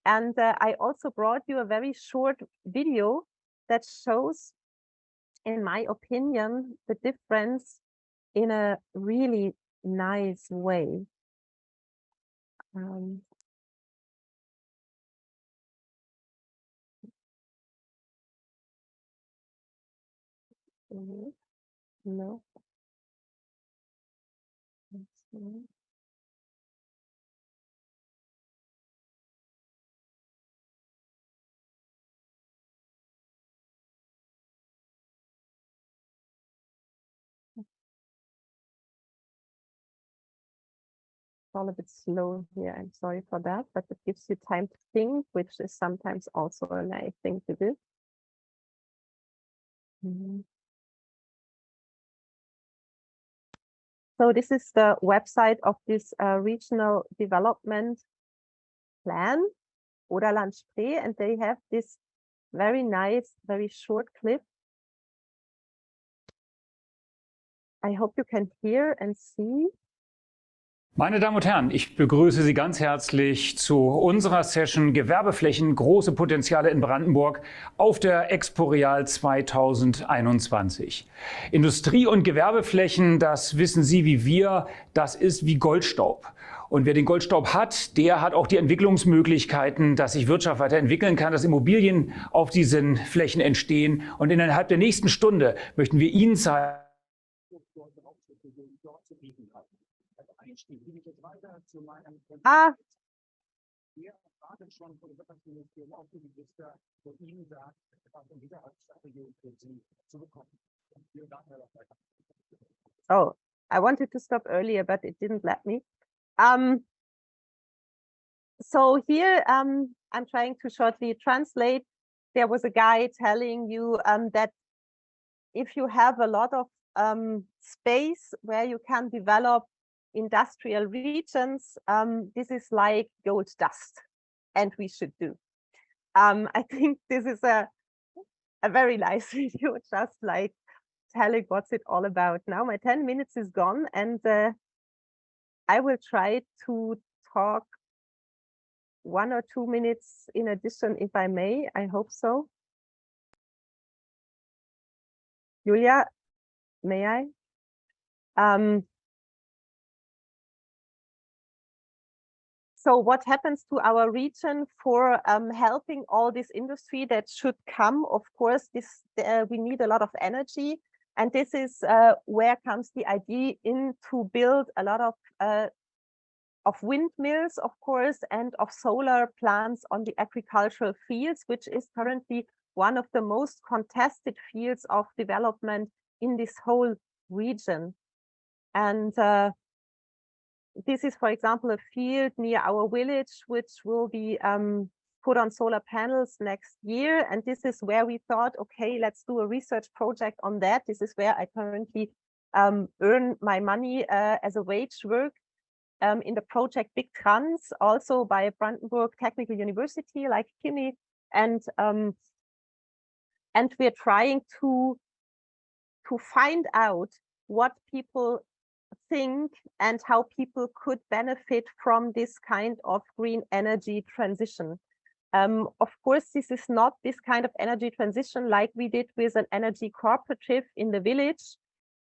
S5: And I also brought you a very short video that shows, in my opinion, the difference in a really nice way. No. Let's see. All a bit slow here. I'm sorry for that, but it gives you time to think, which is sometimes also a nice thing to do. So this is the website of this regional development plan, Oderland Spree, and they have this very nice, very short clip. I hope you can hear and see.
S9: Meine Damen und Herren, ich begrüße Sie ganz herzlich zu unserer Session Gewerbeflächen, große Potenziale in Brandenburg auf der Expo Real 2021. Industrie- und Gewerbeflächen, das wissen Sie wie wir, das ist wie Goldstaub. Und wer den Goldstaub hat, der hat auch die Entwicklungsmöglichkeiten, dass sich Wirtschaft weiterentwickeln kann, dass Immobilien auf diesen Flächen entstehen. Und innerhalb der nächsten Stunde möchten wir Ihnen zeigen,
S5: Oh, I wanted to stop earlier, but it didn't let me. So here I'm trying to shortly translate. There was a guy telling you that if you have a lot of space where you can develop industrial regions, this is like gold dust, and we should do. I think this is a very nice video, just like telling what's it all about. Now my 10 minutes is gone, and I will try to talk 1 or 2 minutes in addition, if I may. I hope so. Julia, may I? So what happens to our region for helping all this industry that should come? Of course, we need a lot of energy, and this is where comes the idea in to build a lot of windmills, of course, and of solar plants on the agricultural fields, which is currently one of the most contested fields of development in this whole region. And this is, for example, a field near our village, which will be put on solar panels next year. And this is where we thought, okay, let's do a research project on that. This is where I currently earn my money as a wage work in the project Big Trans, also by Brandenburg Technical University, like Kimi. And we're trying to find out what people think and how people could benefit from this kind of green energy transition. Of course, this is not this kind of energy transition like we did with an energy cooperative in the village.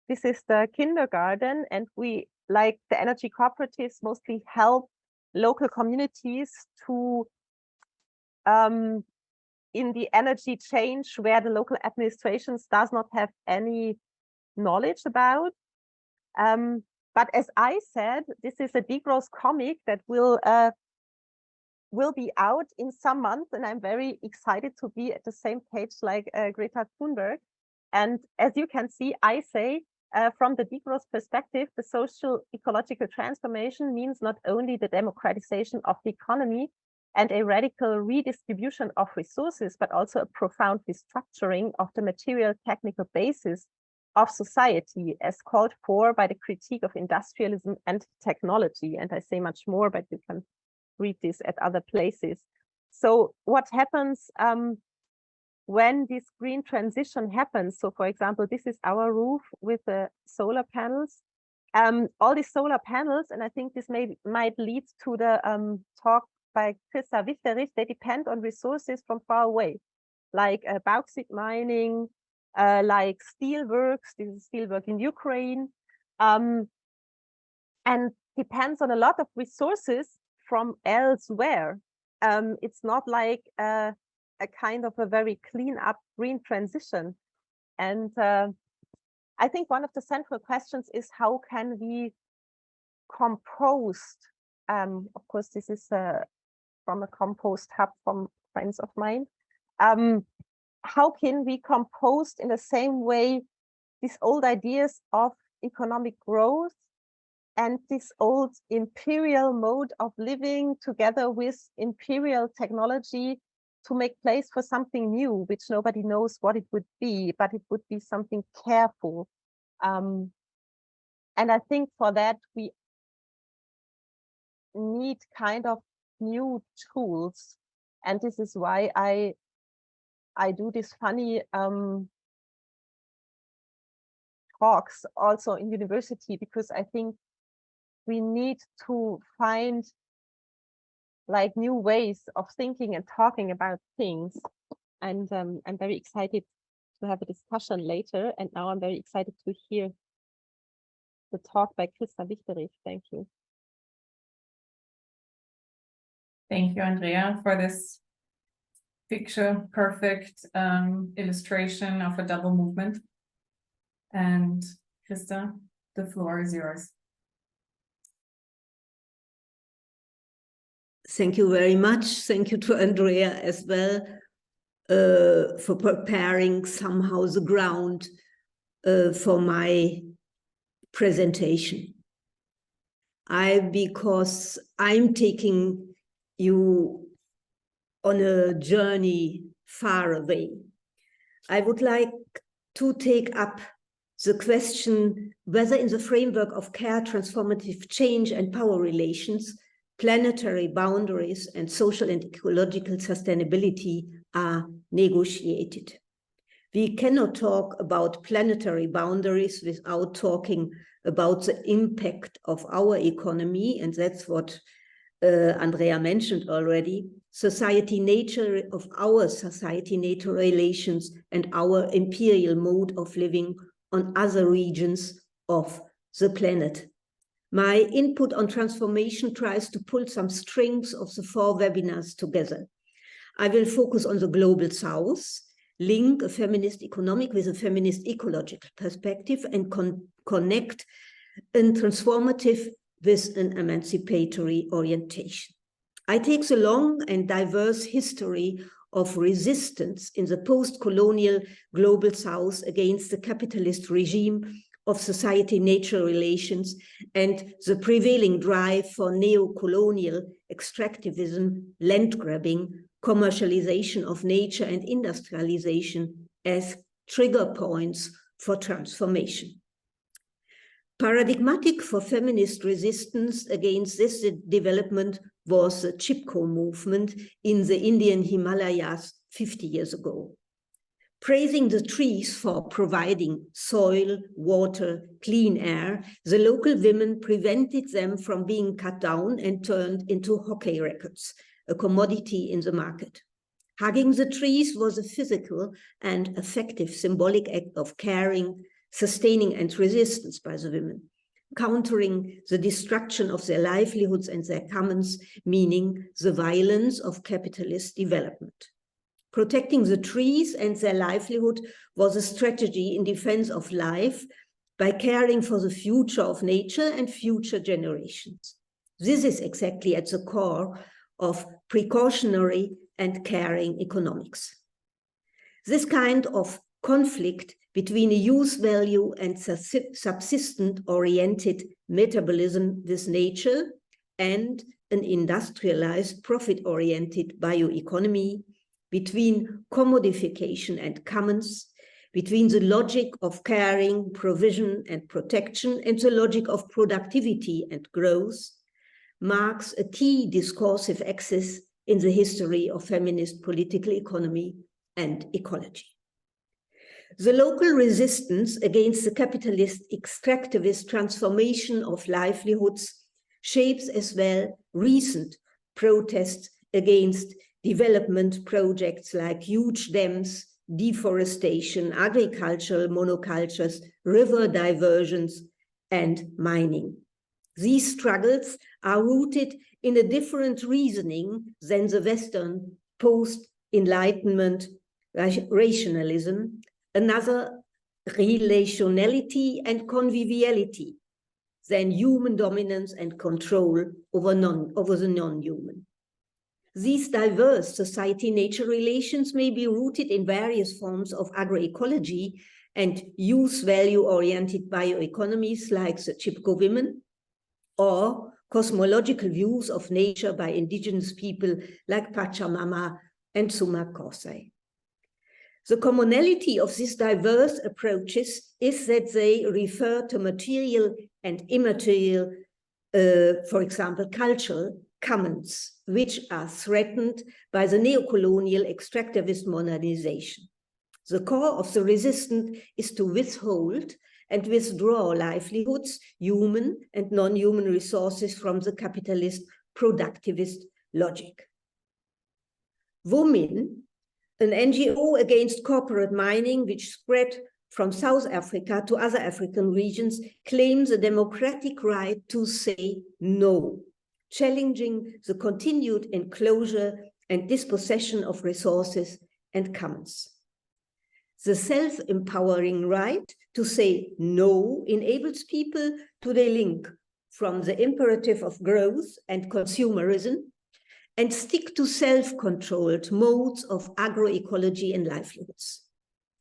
S5: This is the kindergarten, and we, like the energy cooperatives, mostly help local communities to in the energy change where the local administrations does not have any knowledge about. But as I said, this is a degrowth comic that will be out in some months, and I'm very excited to be at the same page like Greta Thunberg. And as you can see, I say from the degrowth perspective, the social ecological transformation means not only the democratization of the economy and a radical redistribution of resources, but also a profound restructuring of the material technical basis of society as called for by the critique of industrialism and technology. And I say much more, but you can read this at other places. So what happens when this green transition happens? So for example, this is our roof with the solar panels. All these solar panels, and I think this might lead to the talk by Christa Wichterich, they depend on resources from far away, like bauxite mining, like steelworks. This is steelwork in Ukraine, and depends on a lot of resources from elsewhere. It's not like a kind of a very clean up green transition. And I think one of the central questions is how can we compost? Of course, this is from a compost hub from friends of mine. How can we compost in the same way these old ideas of economic growth and this old imperial mode of living together with imperial technology to make place for something new, which nobody knows what it would be, but it would be something careful. And I think for that, we need kind of new tools. And this is why I do this funny talks also in university, because I think we need to find like new ways of thinking and talking about things. And I'm very excited to have a discussion later. And now I'm very excited to hear the talk by Christa Wichterich. Thank you.
S1: Thank you, Andrea, for this picture perfect illustration of a double movement. And Christa, the floor is yours.
S10: Thank you very much. Thank you to Andrea as well for preparing somehow the ground for my presentation. Because I'm taking you on a journey far away. I would like to take up the question whether in the framework of care, transformative change and power relations, planetary boundaries and social and ecological sustainability are negotiated. We cannot talk about planetary boundaries without talking about the impact of our economy, and that's what Andrea mentioned already, society-nature of our society-nature relations and our imperial mode of living on other regions of the planet. My input on transformation tries to pull some strings of the 4 webinars together. I will focus on the global south, link a feminist economic with a feminist ecological perspective, and connect a transformative with an emancipatory orientation. I take the long and diverse history of resistance in the post-colonial global south against the capitalist regime of society-nature relations and the prevailing drive for neo-colonial extractivism, land grabbing, commercialization of nature and industrialization as trigger points for transformation. Paradigmatic for feminist resistance against this development was the Chipko movement in the Indian Himalayas 50 years ago. Praising the trees for providing soil, water, clean air, the local women prevented them from being cut down and turned into hockey rackets, a commodity in the market. Hugging the trees was a physical and effective symbolic act of caring, sustaining and resistance by the women, countering the destruction of their livelihoods and their commons, meaning the violence of capitalist development. Protecting the trees and their livelihood was a strategy in defense of life by caring for the future of nature and future generations. This is exactly at the core of precautionary and caring economics. This kind of conflict between a use value and subsistent-oriented metabolism with nature and an industrialized, profit-oriented bioeconomy, between commodification and commons, between the logic of caring, provision, and protection, and the logic of productivity and growth, marks a key discursive axis in the history of feminist political economy and ecology. The local resistance against the capitalist extractivist transformation of livelihoods shapes as well recent protests against development projects like huge dams, deforestation, agricultural monocultures, river diversions, and mining. These struggles are rooted in a different reasoning than the Western post-Enlightenment rationalism, another relationality and conviviality than human dominance and control over the non-human. These diverse society-nature relations may be rooted in various forms of agroecology and use value-oriented bioeconomies like the Chipko women, or cosmological views of nature by indigenous people like Pachamama and Sumak Kosai. The commonality of these diverse approaches is that they refer to material and immaterial, for example, cultural commons, which are threatened by the neocolonial extractivist modernization. The core of the resistance is to withhold and withdraw livelihoods, human and non-human resources from the capitalist productivist logic. Women, an NGO against corporate mining, which spread from South Africa to other African regions, claims a democratic right to say no, challenging the continued enclosure and dispossession of resources and commons. The self-empowering right to say no enables people to delink from the imperative of growth and consumerism and stick to self-controlled modes of agroecology and livelihoods.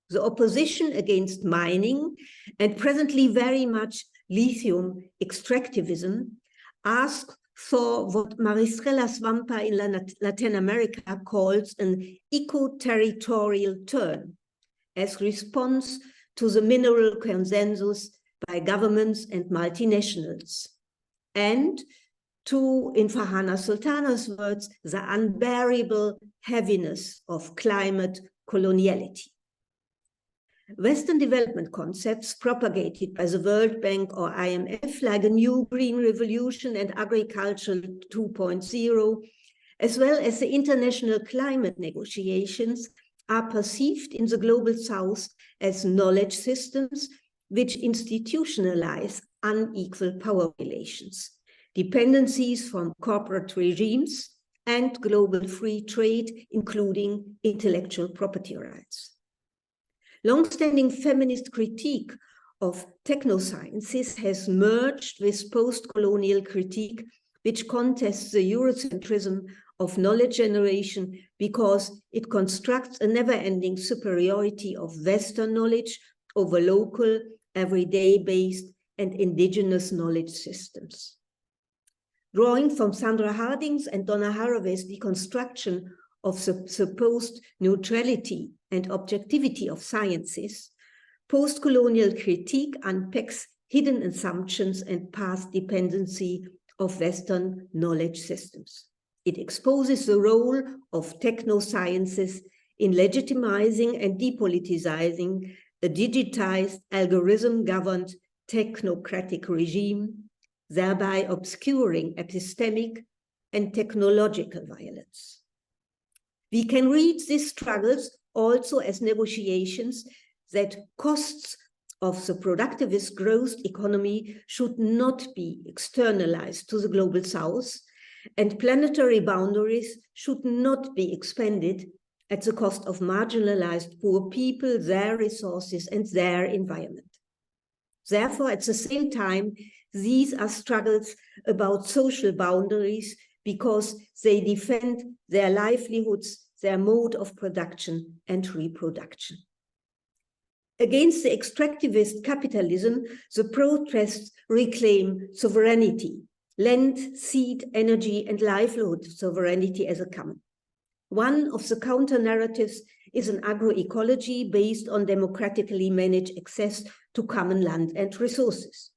S10: The opposition against mining and presently very much lithium extractivism asks for what Maristrella Swampa in Latin America calls an eco-territorial turn as response to the mineral consensus by governments and multinationals, and to, in Farhana Sultana's words, the unbearable heaviness of climate coloniality. Western development concepts propagated by the World Bank or IMF, like a new green revolution and agriculture 2.0, as well as the international climate negotiations, are perceived in the global South as knowledge systems which institutionalize unequal power relations, dependencies from corporate regimes, and global free trade, including intellectual property rights. Long-standing feminist critique of technosciences has merged with post-colonial critique, which contests the Eurocentrism of knowledge generation because it constructs a never-ending superiority of Western knowledge over local, everyday-based, and indigenous knowledge systems. Drawing from Sandra Harding's and Donna Haraway's deconstruction of supposed neutrality and objectivity of sciences, post-colonial critique unpacks hidden assumptions and past dependency of Western knowledge systems. It exposes the role of technosciences in legitimizing and depoliticizing a digitized, algorithm-governed technocratic regime, thereby obscuring epistemic and technological violence. We can read these struggles also as negotiations that costs of the productivist growth economy should not be externalized to the global South, and planetary boundaries should not be expanded at the cost of marginalized poor people, their resources, and their environment. Therefore, at the same time, these are struggles about social boundaries because they defend their livelihoods, their mode of production and reproduction. Against the extractivist capitalism, the protests reclaim sovereignty, land, seed, energy, and livelihood sovereignty as a common. One of the counter-narratives is an agroecology based on democratically managed access to common land and resources,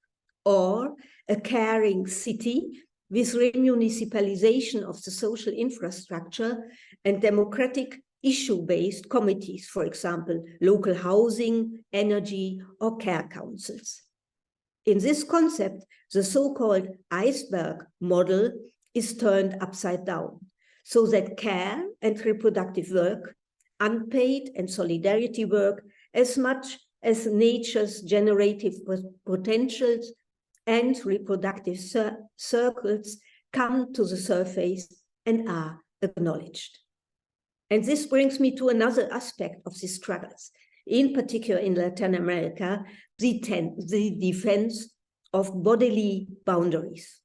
S10: or a caring city with remunicipalization of the social infrastructure and democratic issue-based committees, for example, local housing, energy, or care councils. In this concept, the so-called iceberg model is turned upside down, so that care and reproductive work, unpaid and solidarity work, as much as nature's generative potentials, and reproductive circles come to the surface and are acknowledged. And this brings me to another aspect of these struggles, in particular in Latin America, the defense of bodily boundaries.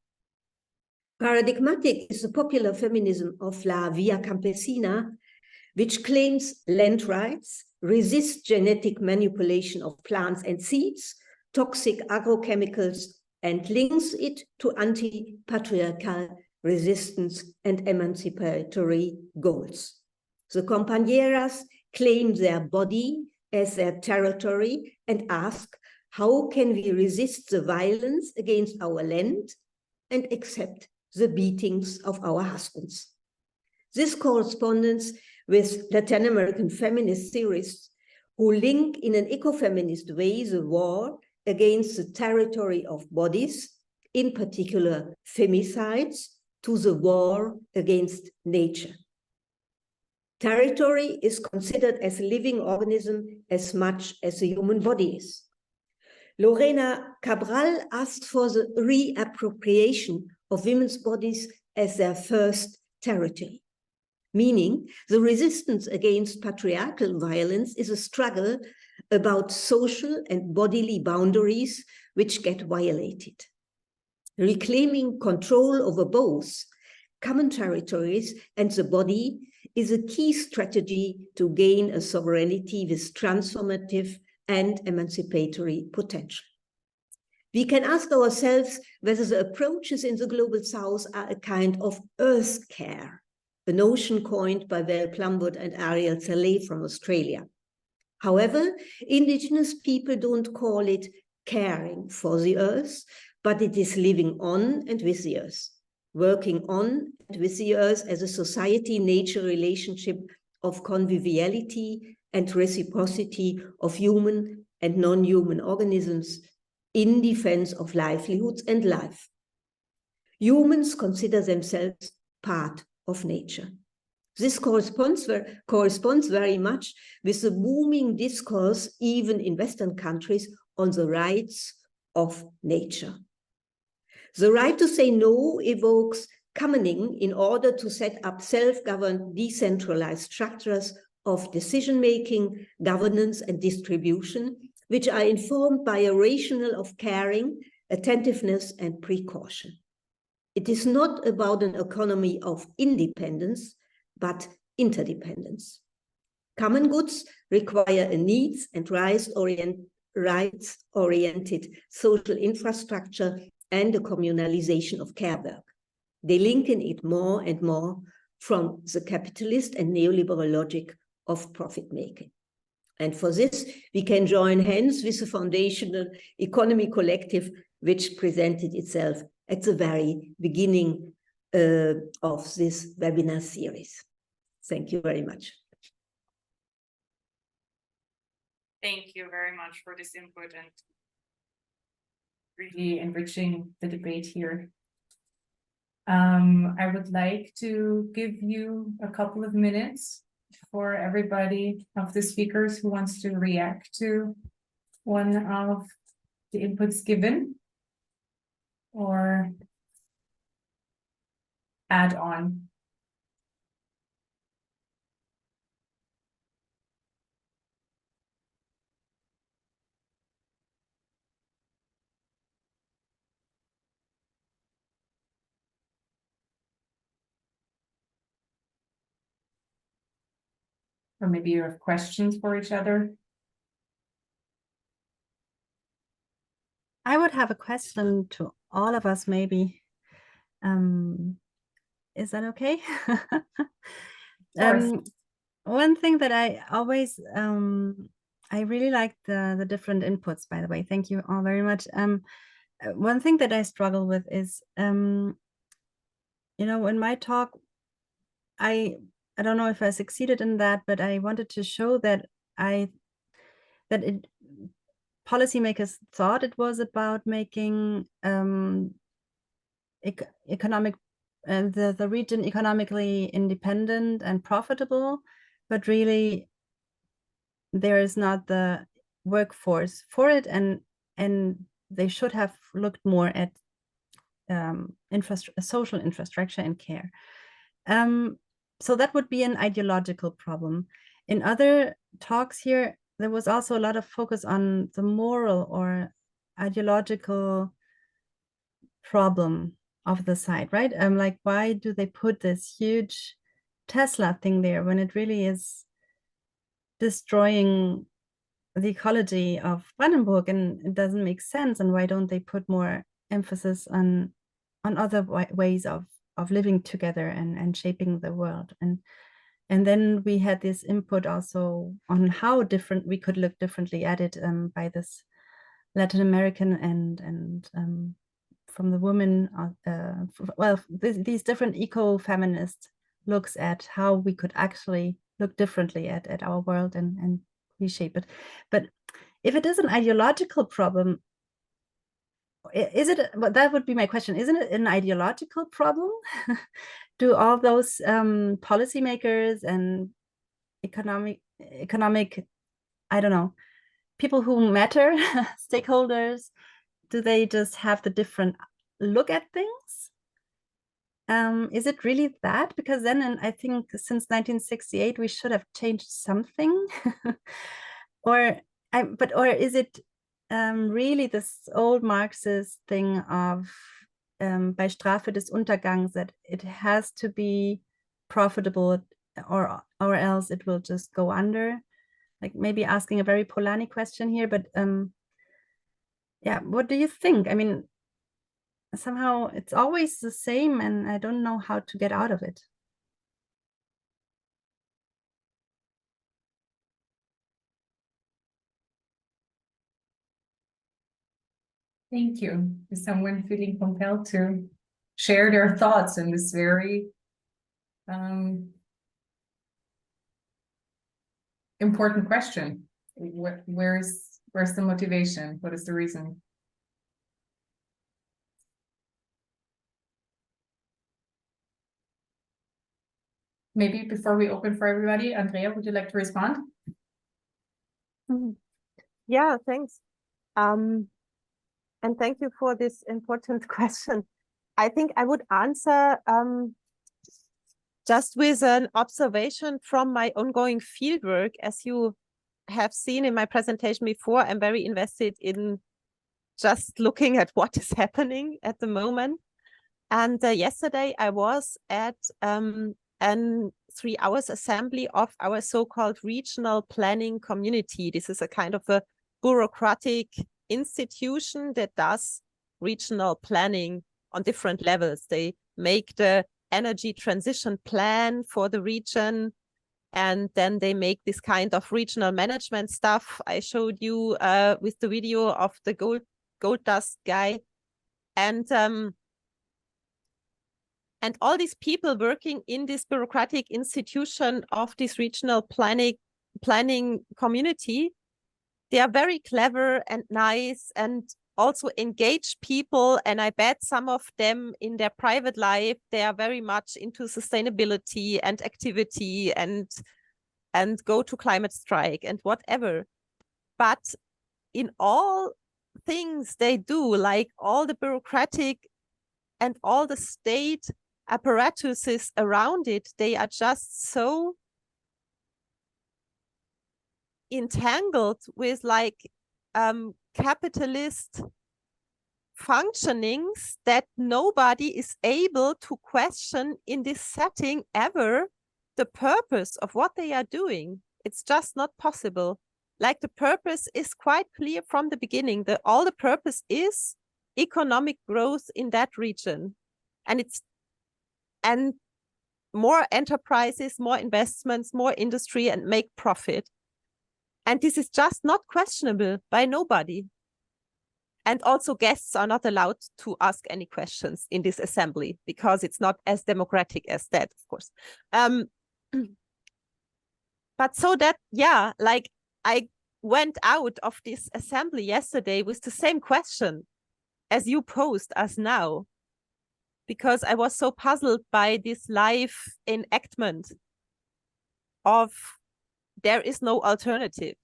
S10: Paradigmatic is the popular feminism of La Via Campesina, which claims land rights, resists genetic manipulation of plants and seeds, toxic agrochemicals, and links it to anti-patriarchal resistance and emancipatory goals. The compañeras claim their body as their territory and ask, how can we resist the violence against our land and accept the beatings of our husbands? This corresponds with Latin American feminist theorists who link in an ecofeminist way the war against the territory of bodies, in particular femicides, to the war against nature. Territory is considered as a living organism as much as the human body is. Lorena Cabral asked for the reappropriation of women's bodies as their first territory, meaning the resistance against patriarchal violence is a struggle about social and bodily boundaries which get violated. Reclaiming control over both common territories and the body is a key strategy to gain a sovereignty with transformative and emancipatory potential. We can ask ourselves whether the approaches in the Global South are a kind of earth care, a notion coined by Val Plumwood and Ariel Saleh from Australia. However, indigenous people don't call it caring for the earth, but it is living on and with the earth, working on and with the earth as a society-nature relationship of conviviality and reciprocity of human and non-human organisms in defense of livelihoods and life. Humans consider themselves part of nature. This corresponds very much with the booming discourse, even in Western countries, on the rights of nature. The right to say no evokes commoning in order to set up self-governed, decentralized structures of decision-making, governance, and distribution, which are informed by a rationale of caring, attentiveness, and precaution. It is not about an economy of independence, but interdependence. Common goods require a needs and rights-oriented social infrastructure and a communalization of care work. They link in it more and more from the capitalist and neoliberal logic of profit-making. And for this, we can join hands with the foundational economy collective, which presented itself at the very beginning of this webinar series. Thank you very much.
S1: Thank you very much for this input and really enriching the debate here. I would like to give you a couple of minutes for everybody of the speakers who wants to react to one of the inputs given or add on. Or maybe you have questions for each other.
S6: I would have a question to all of us, maybe. Is that okay? One thing that I always, I really like the different inputs, by the way. Thank you all very much. One thing that I struggle with is, you know, in my talk, I don't know if I succeeded in that, but I wanted to show that policymakers thought it was about making economic the region economically independent and profitable, but really there is not the workforce for it, and they should have looked more at social infrastructure and care. So that would be an ideological problem. In other talks here, there was also a lot of focus on the moral or ideological problem of the site, right? Like, why do they put this huge Tesla thing there when it really is destroying the ecology of Brandenburg, and it doesn't make sense? And why don't they put more emphasis on other ways of living together and shaping the world? And then we had this input also on how different we could look differently at it by this Latin American and from the woman, these different eco-feminist looks at how we could actually look differently at our world and reshape it. But if it is an ideological problem, is it, well, that would be my question, isn't it an ideological problem? Do all those policymakers and economic, I don't know, people who matter, stakeholders, do they just have the different look at things? Is it really that? Because then, I think since 1968, we should have changed something. or is it really this old Marxist thing of bei Strafe des Untergangs, that it has to be profitable or else it will just go under? Like, maybe asking a very Polanyi question here, but yeah, what do you think? I mean, somehow it's always the same and I don't know how to get out of it.
S1: Thank you. Is someone feeling compelled to share their thoughts in this very important question? Where's the motivation? What is the reason? Maybe before we open for everybody, Andrea, would you like to respond?
S5: Yeah, thanks. And thank you for this important question. I think I would answer just with an observation from my ongoing fieldwork. As you have seen in my presentation before, I'm very invested in just looking at what is happening at the moment. And yesterday I was at an 3 hours assembly of our so-called regional planning community. This is a kind of a bureaucratic institution that does regional planning on different levels. They make the energy transition plan for the region, and then they make this kind of regional management stuff I showed you with the video of the gold dust guy. And all these people working in this bureaucratic institution of this regional planning community, they are very clever and nice and also engage people. And I bet some of them in their private life, they are very much into sustainability and activity and go to climate strike and whatever. But in all things they do, like all the bureaucratic and all the state apparatuses around it, they are just so entangled with like capitalist functionings that nobody is able to question in this setting ever the purpose of what they are doing. It's just not possible. Like, the purpose is quite clear from the beginning. All the purpose is economic growth in that region. And more enterprises, more investments, more industry, and make profit. And this is just not questionable by nobody. And also guests are not allowed to ask any questions in this assembly because it's not as democratic as that, of course. But so that, yeah, like, I went out of this assembly yesterday with the same question as you posed us now, because I was so puzzled by this live enactment of there is no alternative,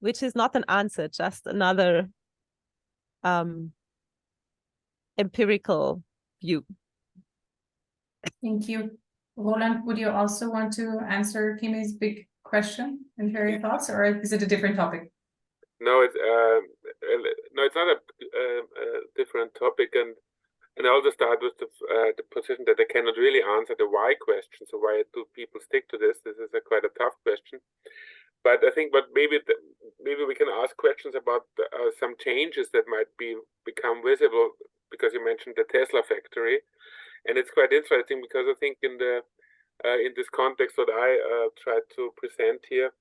S5: which is not an answer, just another empirical view.
S1: Thank you. Roland, would you also want to answer Kimi's big question and share your thoughts, or is it a different topic?
S2: No, it's not a different topic, and I also start with the position that I cannot really answer the why question. So why do people stick to this? This is quite a tough question. But I think, maybe we can ask questions about some changes that might become visible, because you mentioned the Tesla factory, and it's quite interesting because I think in this context that I tried to present here,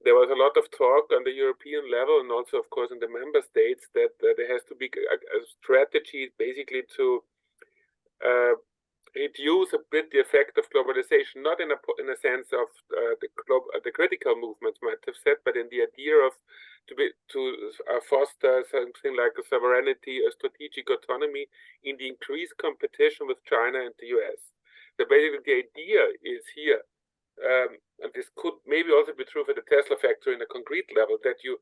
S2: there was a lot of talk on the European level and also, of course, in the member states that there has to be a strategy basically to reduce a bit the effect of globalization, not in a sense of the critical movements might have said, but in the idea of to foster something like a sovereignty, a strategic autonomy in the increased competition with China and the US. So basically, the idea is here. And this could maybe also be true for the Tesla factory in a concrete level, that you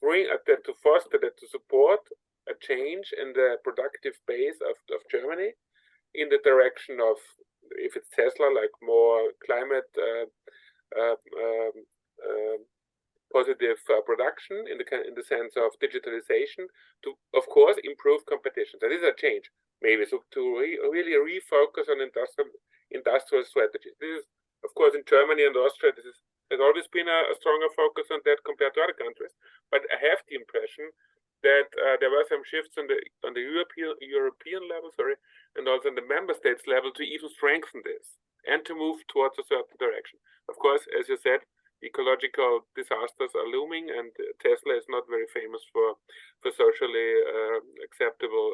S2: bring that to foster, that to support a change in the productive base of Germany in the direction of, if it's Tesla, like more climate positive production in the sense of digitalization, to of course improve competition. That is a change, maybe, so to really refocus on industrial strategies. This is, of course, in Germany and Austria, there's always been a stronger focus on that compared to other countries. But I have the impression that there were some shifts on the European level, and also on the member states level to even strengthen this and to move towards a certain direction. Of course, as you said, ecological disasters are looming, and Tesla is not very famous for socially acceptable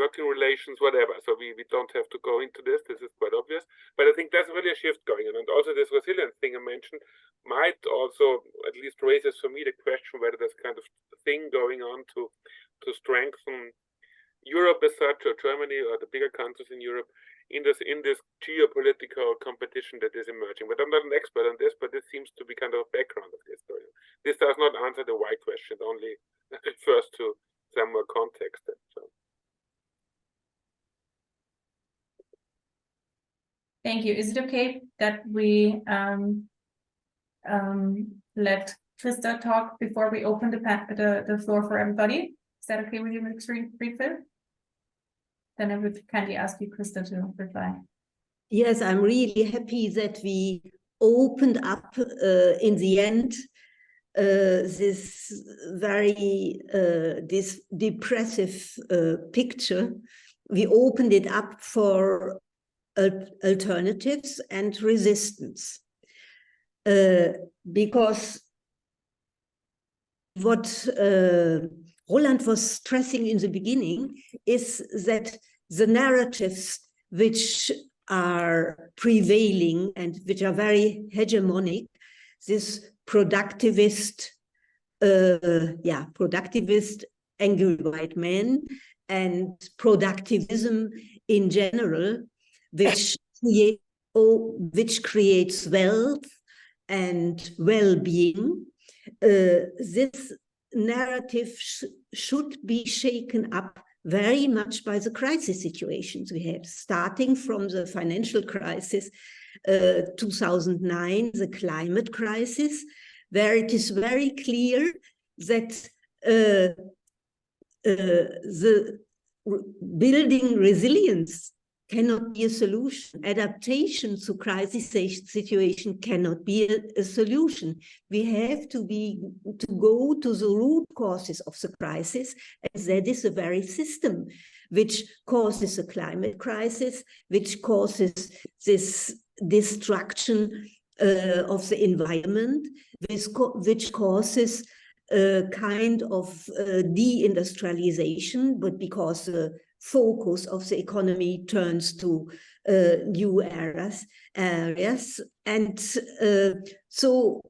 S2: working relations, whatever. So we don't have to go into this. This is quite obvious. But I think there's really a shift going on. And also this resilience thing I mentioned might also at least raises for me the question whether there's kind of thing going on to strengthen Europe as such, or Germany, or the bigger countries in Europe, in this geopolitical competition that is emerging. But I'm not an expert on this, but this seems to be kind of a background of this story. This does not answer the why question, only refers to some more context. So.
S1: Thank you. Is it okay that we let Krista talk before we open the floor for everybody? Is that okay with you, Ms. Friedfeld? Then I would kindly ask you, Krista, to reply.
S10: Yes, I'm really happy that we opened up in the end this very this depressive picture. We opened it up for alternatives and resistance, because what Roland was stressing in the beginning is that the narratives which are prevailing and which are very hegemonic, this productivist, angry white men, and productivism in general, which creates wealth and well-being. This narrative should be shaken up very much by the crisis situations we had, starting from the financial crisis, 2009, the climate crisis, where it is very clear that the building resilience cannot be a solution. Adaptation to crisis situation cannot be a solution. We have to go to the root causes of the crisis, and that is the very system which causes a climate crisis, which causes this destruction of the environment, which causes a kind of deindustrialization, but because the focus of the economy turns to new areas, and so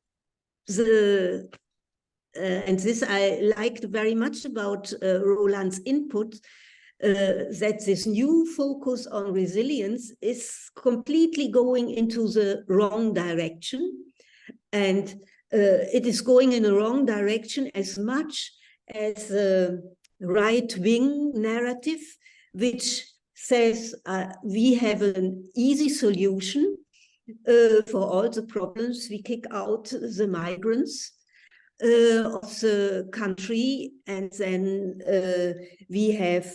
S10: and this I liked very much about Roland's input, that this new focus on resilience is completely going into the wrong direction, and it is going in the wrong direction as much as the right-wing narrative, which says we have an easy solution for all the problems. We kick out the migrants of the country, and then we have,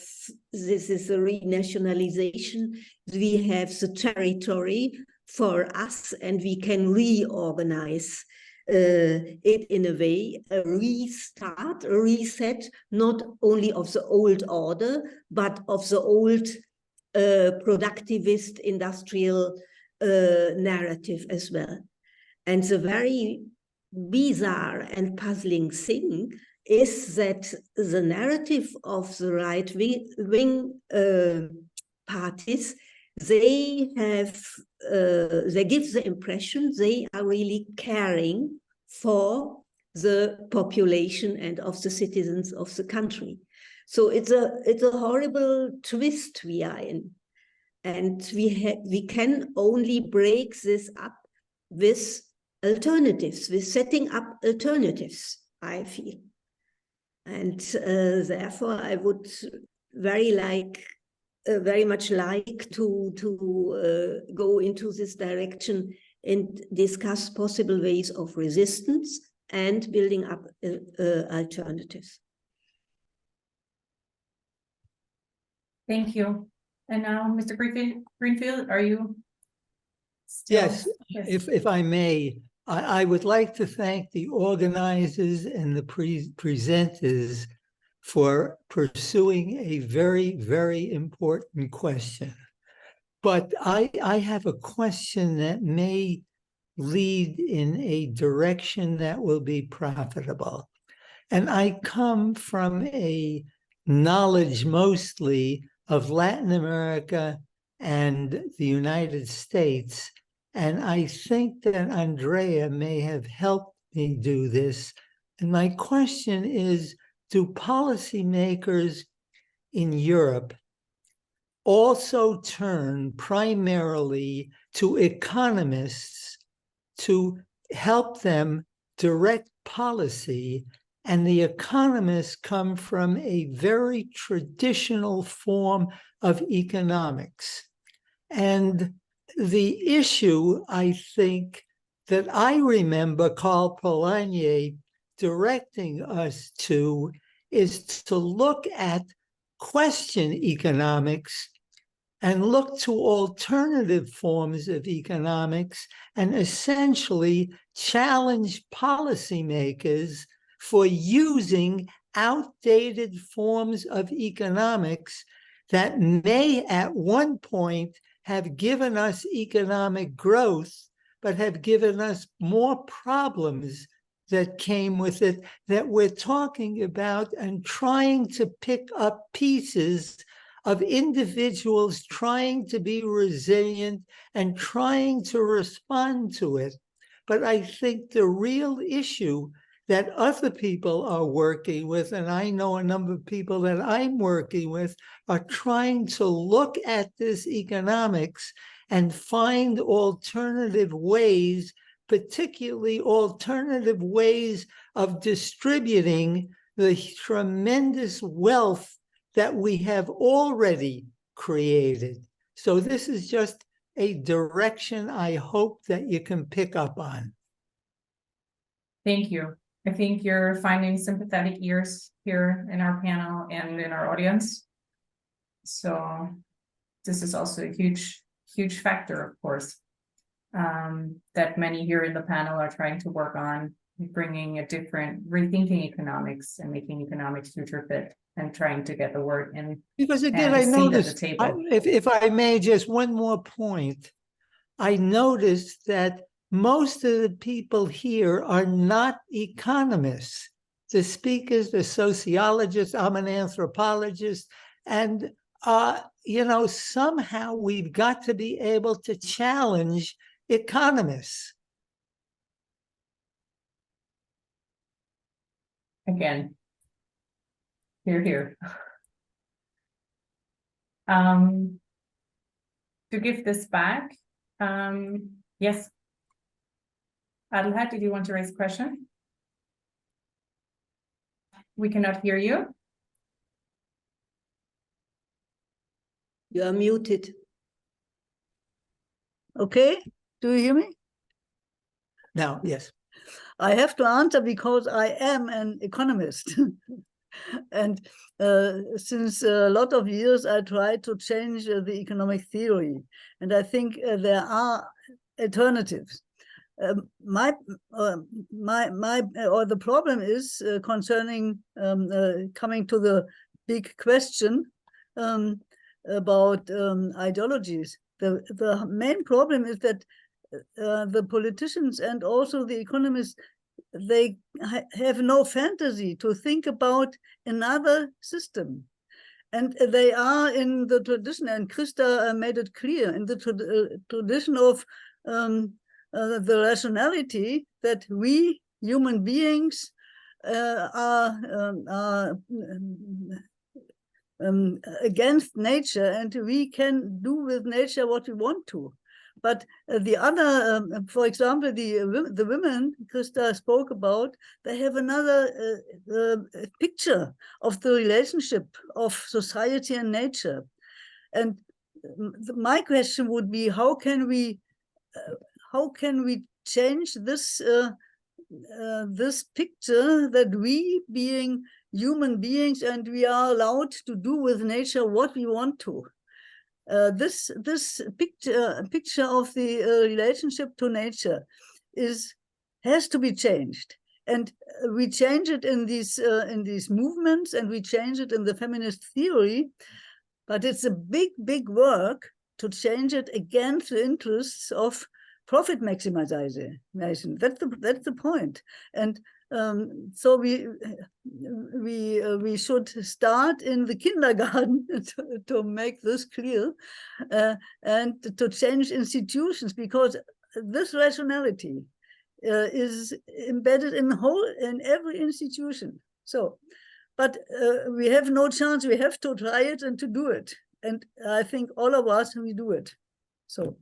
S10: this is a renationalization, we have the territory for us, and we can reorganize it in a way, a restart, a reset, not only of the old order, but of the old productivist industrial narrative as well. And the very bizarre and puzzling thing is that the narrative of the right-wing parties, they give the impression they are really caring for the population and of the citizens of the country. So it's a horrible twist we are in, and we can only break this up with alternatives, with setting up alternatives, I feel. And therefore, I would very much like to go into this direction and discuss possible ways of resistance and building up alternatives.
S1: Thank you. And now, Mr. Greenfield, are you still?
S11: Yes, if I may, I would like to thank the organizers and the presenters for pursuing a very, very important question. But I have a question that may lead in a direction that will be profitable. And I come from a knowledge mostly of Latin America and the United States. And I think that Andrea may have helped me do this. And my question is, do policymakers in Europe also turn primarily to economists to help them direct policy? And the economists come from a very traditional form of economics. And the issue, I think, that I remember Karl Polanyi directing us to is to look at question economics and look to alternative forms of economics and essentially challenge policymakers for using outdated forms of economics that may at one point have given us economic growth, but have given us more problems that came with it that we're talking about, and trying to pick up pieces of individuals trying to be resilient and trying to respond to it. But I think the real issue that other people are working with, and I know a number of people that I'm working with, are trying to look at this economics and find alternative ways, particularly alternative ways of distributing the tremendous wealth that we have already created. So this is just a direction I hope that you can pick up on.
S1: Thank you. I think you're finding sympathetic ears here in our panel and in our audience. So this is also a huge factor, of course, that many here in the panel are trying to work on, bringing a different, rethinking economics and making economics future fit, and trying to get the word in.
S11: Because again, I noticed, if I may, just one more point, I noticed that most of the people here are not economists. The speakers, the sociologists, I'm an anthropologist, and somehow we've got to be able to challenge economists.
S1: Again, here. To give this back, yes. Adelheid, did you want to raise a question? We cannot hear you.
S10: You are muted.
S12: Okay, do you hear me?
S11: Now, yes.
S12: I have to answer because I am an economist. And since a lot of years, I try to change the economic theory. And I think there are alternatives. The problem is concerning coming to the big question about ideologies. The main problem is that the politicians and also the economists, they have no fantasy to think about another system. And they are in the tradition, and Christa made it clear, in the tradition of the rationality that we human beings are against nature, and we can do with nature what we want to. But the other, for example, the women Christa spoke about, they have another picture of the relationship of society and nature. And my question would be, how can we change this this picture that we, being human beings, and we are allowed to do with nature what we want to? This picture of the relationship to nature has to be changed, and we change it in these movements, and we change it in the feminist theory. But it's a big work to change it against the interests of profit maximization. That's the point. And so we should start in the kindergarten to make this clear, and to change institutions, because this rationality is embedded in every institution. So, but we have no chance. We have to try it and to do it. And I think all of us, we do it. So.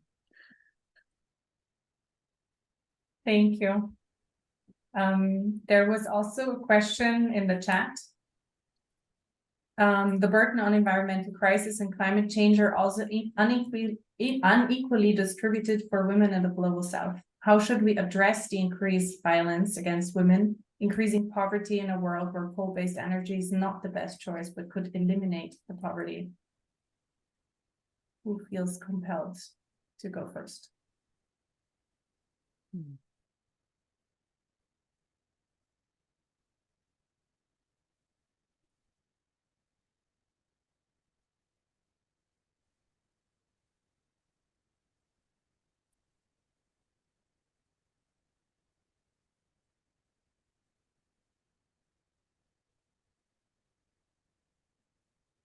S1: Thank you. There was also a question in the chat. The burden on environmental crisis and climate change are also unequally distributed for women in the global south. How should we address the increased violence against women, increasing poverty in a world where coal-based energy is not the best choice, but could eliminate the poverty? Who feels compelled to go first?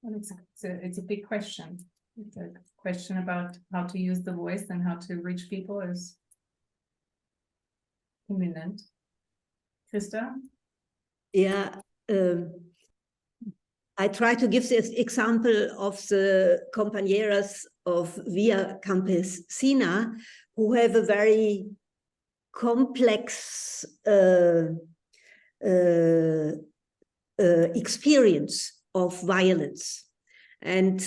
S1: Well, it's a big question. It's a question about how to use the voice and how to reach people is imminent. Christa?
S10: Yeah, I try to give this example of the compañeras of Via Campesina, who have a very complex experience of violence. And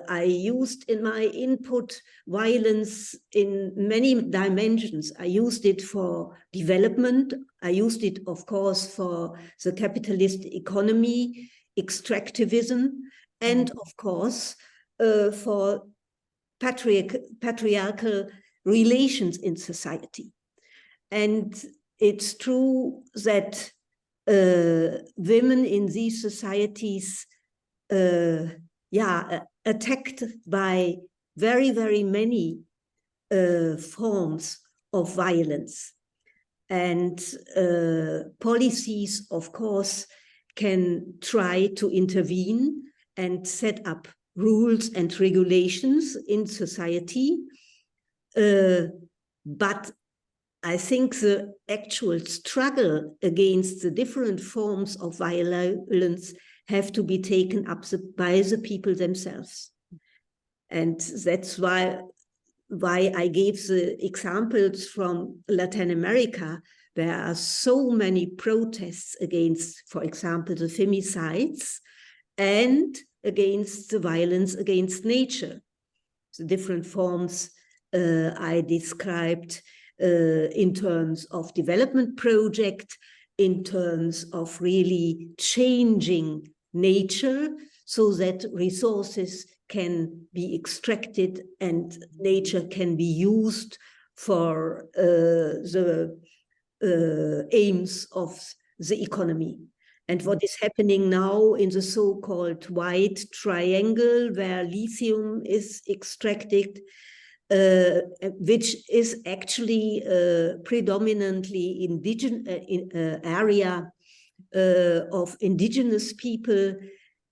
S10: I used in my input violence in many dimensions. I used it for development. I used it, of course, for the capitalist economy, extractivism, and of course, for patriarchal relations in society. And it's true that women in these societies attacked by very many forms of violence. And policies, of course, can try to intervene and set up rules and regulations in society. But I think the actual struggle against the different forms of violence have to be taken up by the people themselves. And that's why why I gave the examples from Latin America. There are so many protests against, for example, the femicides and against the violence against nature. The different forms I described in terms of development project, in terms of really changing nature so that resources can be extracted and nature can be used for the aims of the economy. And what is happening now in the so-called white triangle, where lithium is extracted, which is actually predominantly area of indigenous people,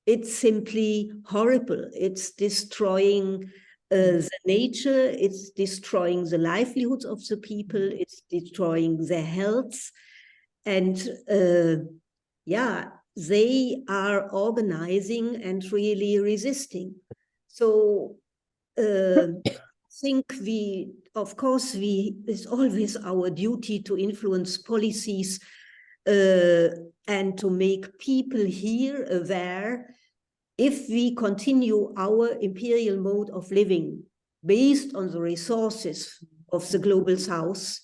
S10: it's simply horrible. It's destroying the nature, it's destroying the livelihoods of the people, it's destroying their health. And yeah, they are organizing and really resisting. So I think it's always our duty to influence policies and to make people here aware. If we continue our imperial mode of living based on the resources of the global south,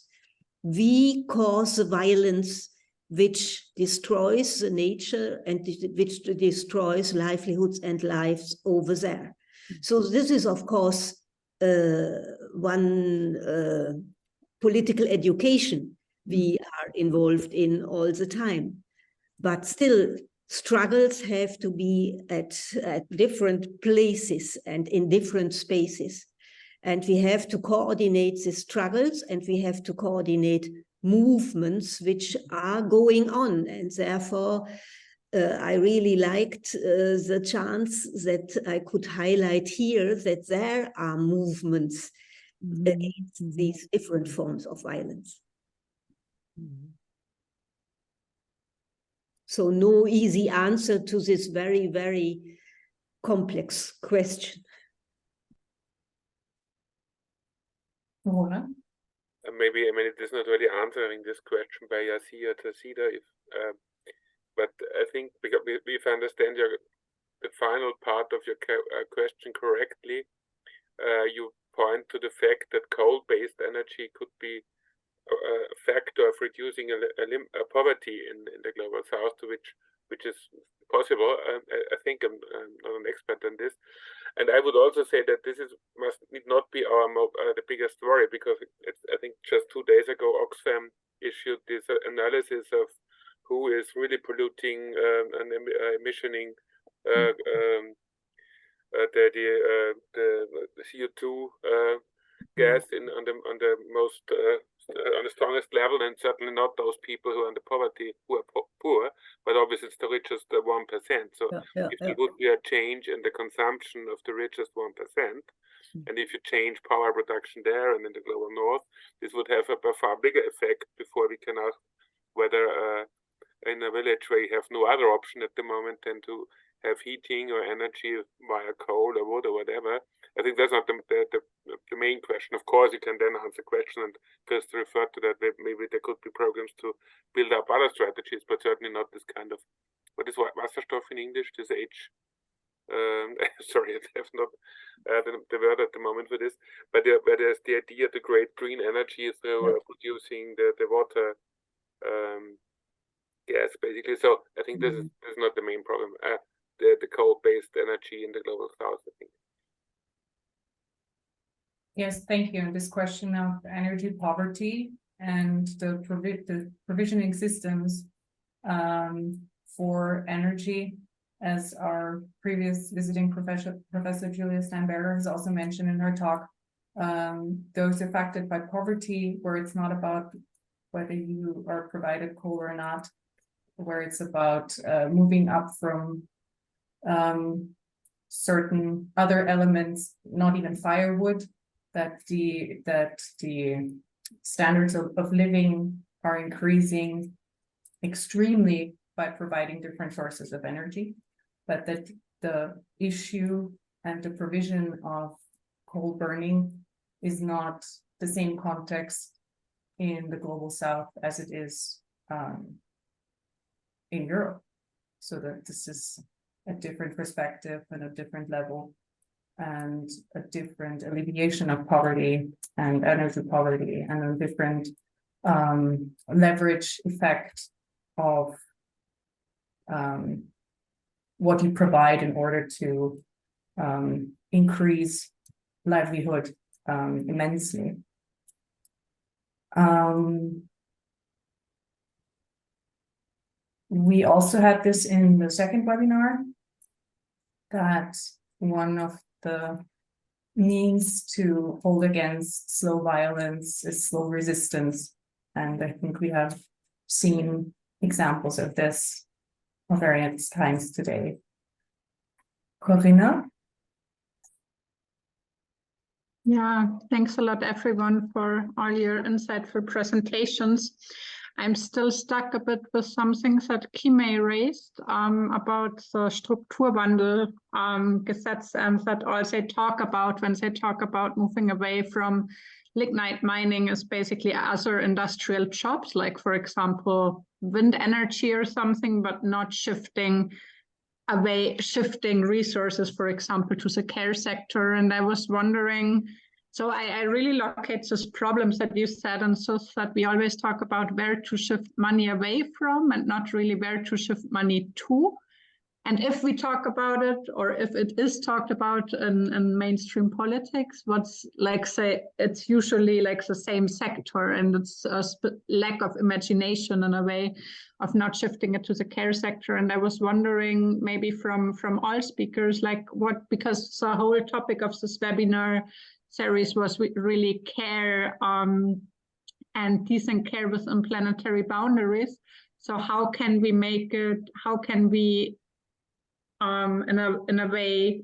S10: we cause the violence which destroys the nature and which destroys livelihoods and lives over there. So this is, of course, one political education we are involved in all the time. But still, struggles have to be at different places and in different spaces. And we have to coordinate the struggles, and we have to coordinate movements which are going on. And therefore, I really liked the chance that I could highlight here that there are movements against these different forms of violence. So no easy answer to this very, very complex question.
S2: Maybe, I mean, it is not really answering this question by Yassi or Tasida, but I think if I understand the final part of your question correctly, you point to the fact that coal-based energy could be a factor of reducing poverty in the global south, which is possible. I think I'm not an expert on this, and I would also say that this must not be the biggest worry, because I think just 2 days ago Oxfam issued this analysis of who is really polluting and emissioning the CO2 gas on the most on the strongest level, and certainly not those people who are in the poverty, who are poor, but obviously it's the richest 1%. So if there would be a change in the consumption of the richest 1%, and if you change power production there and in the global north, this would have a far bigger effect before we can ask whether in a village where you have no other option at the moment than to have heating or energy via coal or wood or whatever. I think that's not the main question. Of course, you can then answer the question and just refer to that. Maybe there could be programs to build up other strategies, but certainly not this kind of, what is Wasserstoff in English? This H. Sorry, I have not the word at the moment for this. But there's the idea to create green energy through producing the water gas, basically. So I think this is not the main problem. The coal-based energy in the global south, I think.
S1: Yes, thank you. This question of energy poverty and the provisioning systems for energy, as our previous visiting Professor Julia Steinberger has also mentioned in her talk, those affected by poverty, where it's not about whether you are provided coal or not, where it's about moving up from certain other elements, not even firewood, that the standards of living are increasing extremely by providing different sources of energy, but that the issue and the provision of coal burning is not the same context in the global south as it is in Europe. So that this is a different perspective and a different level and a different alleviation of poverty and energy poverty and a different leverage effect of what you provide in order to increase livelihood immensely. We also had this in the second webinar, that one of the means to hold against slow violence is slow resistance. And I think we have seen examples of this of various kinds today. Corinna?
S13: Yeah, thanks a lot, everyone, for all your insightful presentations. I'm still stuck a bit with some things that Kime raised about the Strukturwandel Gesetz, and that all they talk about when they talk about moving away from lignite mining is basically other industrial jobs, like, for example, wind energy or something, but not shifting resources, for example, to the care sector. And I was wondering, so I really locate those problems that you said, and so that we always talk about where to shift money away from and not really where to shift money to. And if we talk about it, or if it is talked about in mainstream politics, what's like, say, it's usually like the same sector, and it's a lack of imagination in a way of not shifting it to the care sector. And I was wondering, maybe from all speakers, like what, because the whole topic of this webinar series was really care and decent care within planetary boundaries. So how can we make it, how can we in a way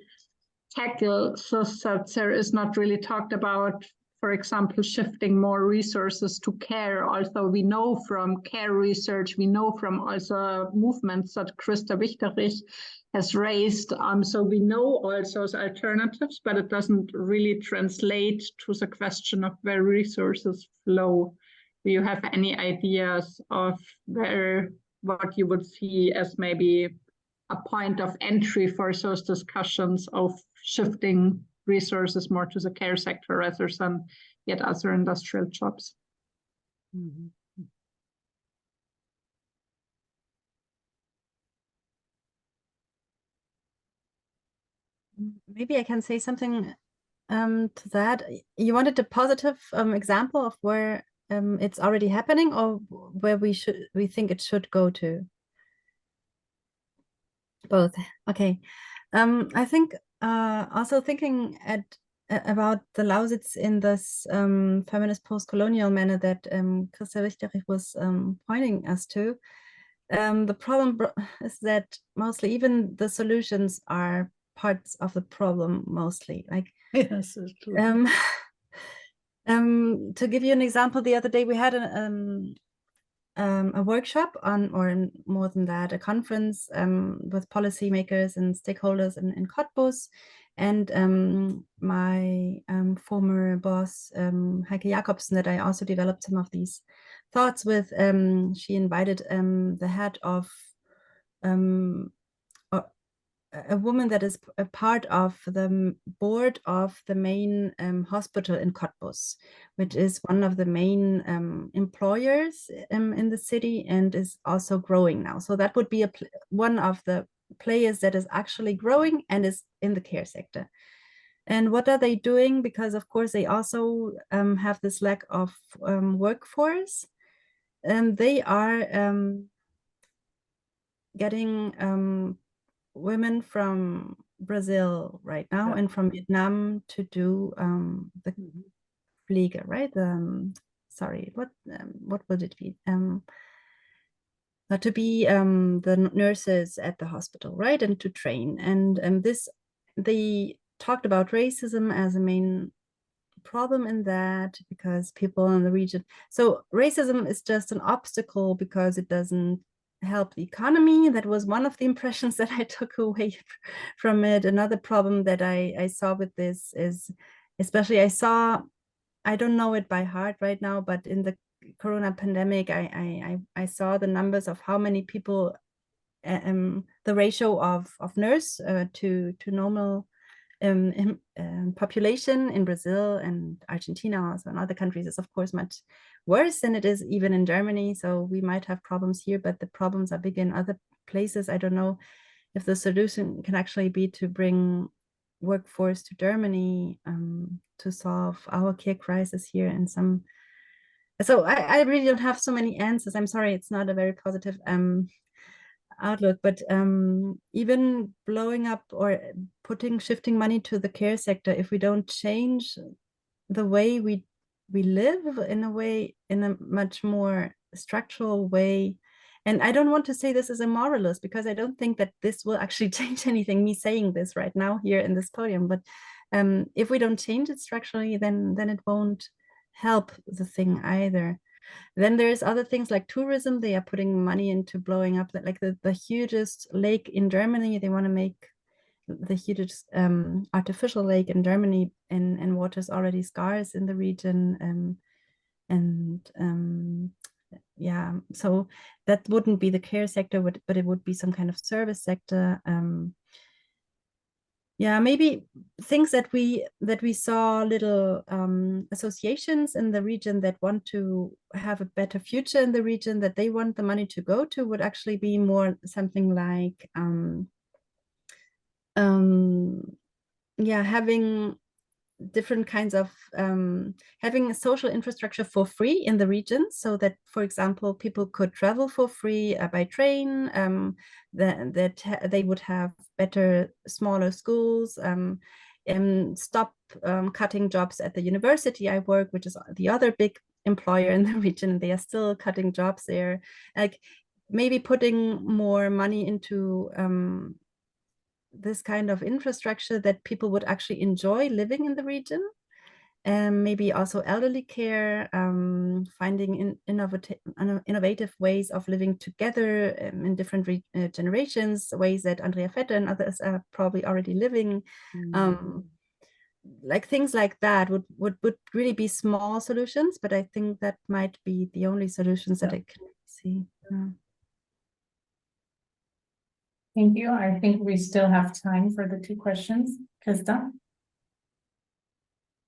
S13: tackle so that there is not really talked about, for example, shifting more resources to care. Also, we know from care research, we know from also movements that Christa Wichterich has raised. So we know also the alternatives, but it doesn't really translate to the question of where resources flow. Do you have any ideas of what you would see as maybe a point of entry for those discussions of shifting resources more to the care sector rather than yet other industrial jobs?
S6: Mm-hmm. Maybe I can say something to that. You wanted a positive example of where it's already happening, or where we think it should go to? Both. Okay. I think also thinking about the Lausitz in this feminist post-colonial manner that Christa Wichterich was pointing us to. The problem is that mostly even the solutions are parts of the problem, mostly. Like,
S12: yes, that's true.
S6: To give you an example, the other day we had a workshop on, or more than that, a conference with policymakers and stakeholders in Cottbus. And my former boss, Heike Jacobsen, that I also developed some of these thoughts with, she invited the head of a woman that is a part of the board of the main hospital in Cottbus, which is one of the main employers in the city and is also growing now. So that would be one of the players that is actually growing and is in the care sector. And what are they doing? Because of course they also have this lack of workforce, and they are getting women from Brazil right now, and from Vietnam to do the Pflege, right? Sorry, what would it be? To be the nurses at the hospital, right? And to train. And they talked about racism as a main problem in that, because people in the region. So racism is just an obstacle because it doesn't help the economy. That was one of the impressions that I took away from it. Another problem that I saw with this is, especially I saw I don't know it by heart right now, but in the Corona pandemic, I saw the numbers of how many people, the ratio of nurse to normal population in Brazil and Argentina, also in other countries, is of course much worse than it is even in Germany. So we might have problems here, but the problems are big in other places. I don't know if the solution can actually be to bring workforce to Germany to solve our care crisis here in some. So I really don't have so many answers. I'm sorry, it's not a very positive outlook, but even blowing up or shifting money to the care sector, if we don't change the way we live in a much more structural way. And I don't want to say this as a moralist, because I don't think that this will actually change anything, me saying this right now here in this podium. But if we don't change it structurally, then it won't help the thing either. Then there's other things like tourism. They are putting money into blowing up like the hugest lake in Germany. They want to make the hugest artificial lake in Germany, and water's already scarce in the region. Yeah, so that wouldn't be the care sector, but it would be some kind of service sector. Yeah, maybe things that we saw little associations in the region that want to have a better future in the region, that they want the money to go to, would actually be more something like yeah, having different kinds of having a social infrastructure for free in the region, so that, for example, people could travel for free by train, that they would have better, smaller schools, and stop cutting jobs at the university I work, which is the other big employer in the region. They are still cutting jobs there. Like maybe putting more money into this kind of infrastructure that people would actually enjoy living in the region. And maybe also elderly care, finding innovative ways of living together in different generations, ways that Andrea Vetter and others are probably already living. Like things like that would really be small solutions, but I think that might be the only solutions that I can see.
S1: Thank you. I think we still have time for the 2 questions. Krista?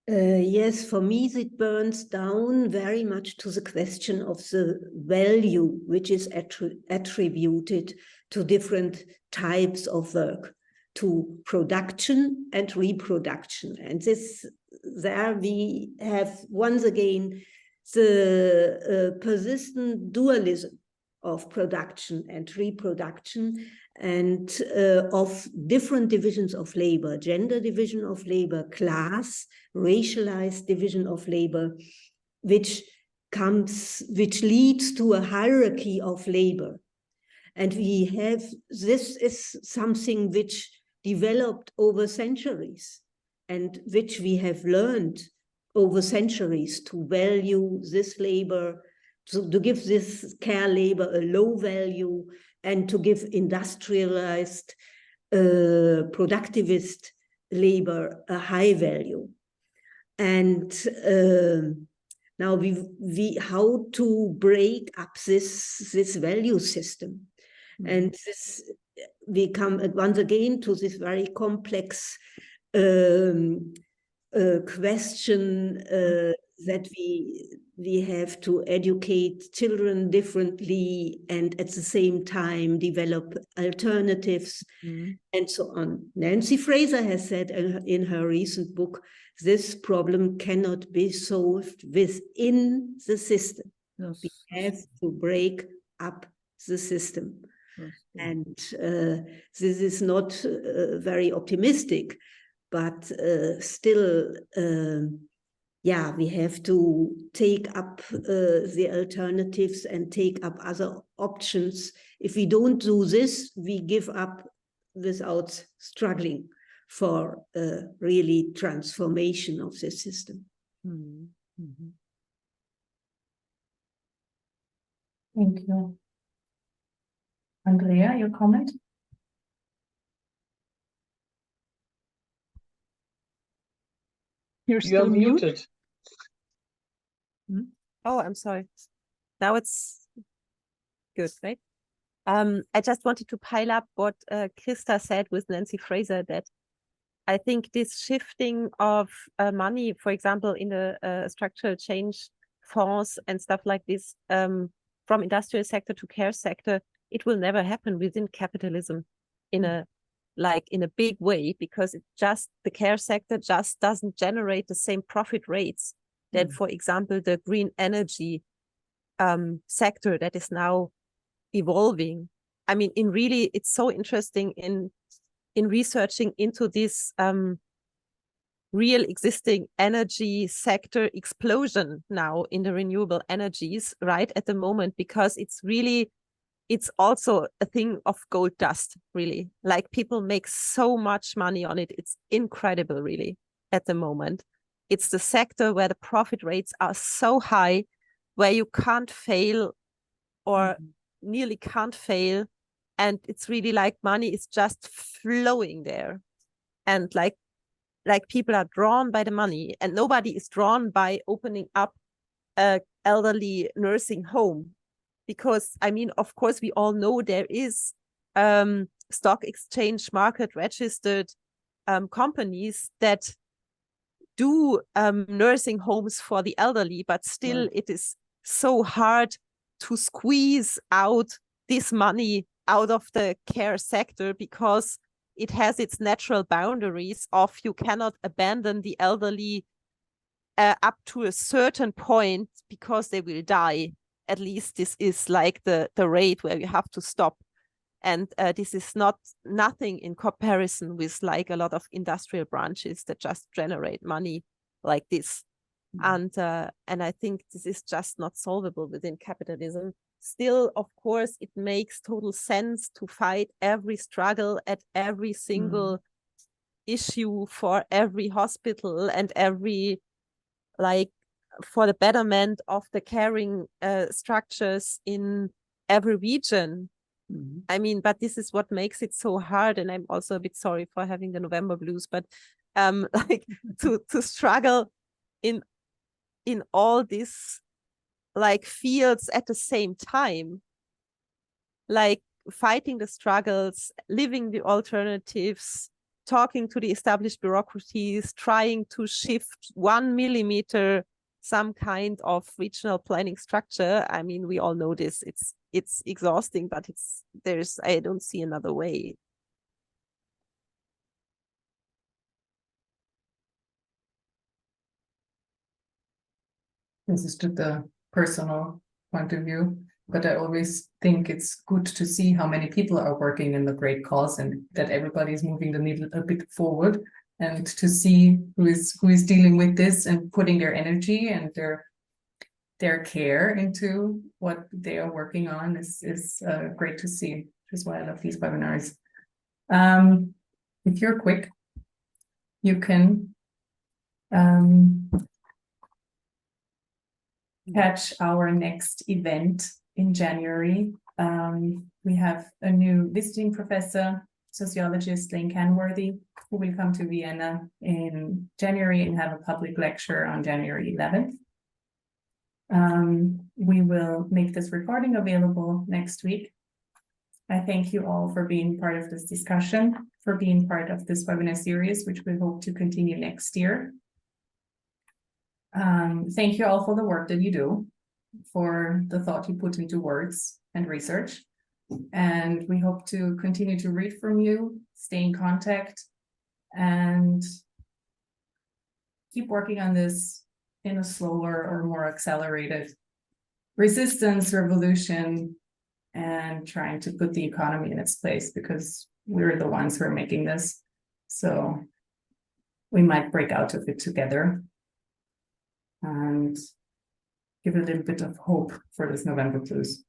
S10: Yes, for me, it burns down very much to the question of the value which is attributed to different types of work, to production and reproduction. And there we have once again the persistent dualism of production and reproduction, and of different divisions of labor, gender division of labor, class, racialized division of labor, which leads to a hierarchy of labor. And this is something which developed over centuries, and which we have learned over centuries to value this labor, to give this care labor a low value, and to give industrialized, productivist labor a high value. And now how to break up this value system. And we come once again to this very complex question that we have to educate children differently, and at the same time develop alternatives, and so on. Nancy Fraser has said in her recent book, this problem cannot be solved within the system. Yes. We have to break up the system. Yes. And this is not very optimistic, but still, yeah, we have to take up the alternatives and take up other options. If we don't do this, we give up without struggling for really transformation of the system.
S1: Thank you. Andrea, your comment?
S11: You're still muted.
S5: Oh, I'm sorry. Now it's good, right? I just wanted to pile up what Krista said with Nancy Fraser, that I think this shifting of money, for example, in the structural change funds and stuff like this, from industrial sector to care sector, it will never happen within capitalism in a big way, because the care sector just doesn't generate the same profit rates that, for example, the green energy sector that is now evolving. I mean, it's so interesting in researching into this real existing energy sector explosion now in the renewable energies right at the moment, because it's also a thing of gold dust, really. Like, people make so much money on it. It's incredible, really, at the moment. It's the sector where the profit rates are so high, where you can't fail or nearly can't fail. And it's really like money is just flowing there. And like people are drawn by the money, and nobody is drawn by opening up a elderly nursing home. Because, I mean, of course, we all know there is stock exchange market registered companies that do nursing homes for the elderly, but still it is so hard to squeeze out this money out of the care sector, because it has its natural boundaries of, you cannot abandon the elderly up to a certain point because they will die. At least this is like the rate where you have to stop. And this is nothing in comparison with like a lot of industrial branches that just generate money like this. And I think this is just not solvable within capitalism. Still, of course, it makes total sense to fight every struggle at every single issue for every hospital and every, like, for the betterment of the caring structures in every region. I mean, but this is what makes it so hard. And I'm also a bit sorry for having the November blues, but like to struggle in all these like fields at the same time, like fighting the struggles, living the alternatives, talking to the established bureaucracies, trying to shift 1 millimeter some kind of regional planning structure. I mean, we all know this. It's exhausting, but I don't see another way.
S1: This is just a personal point of view, but I always think it's good to see how many people are working in the great cause, and that everybody's moving the needle a bit forward, and to see who is dealing with this and putting their energy and their care into what they are working on is great to see, which is why I love these webinars. If you're quick, you can catch our next event in January. We have a new visiting professor, sociologist Lane Canworthy, who will come to Vienna in January and have a public lecture on January 11th. We will make this recording available next week. I thank you all for being part of this discussion, for being part of this webinar series, which we hope to continue next year. Thank you all for the work that you do, for the thought you put into words and research. And we hope to continue to read from you, stay in contact, and keep working on this in a slower or more accelerated resistance, revolution, and trying to put the economy in its place, because we're the ones who are making this. So we might break out of it together and give a little bit of hope for this November blues.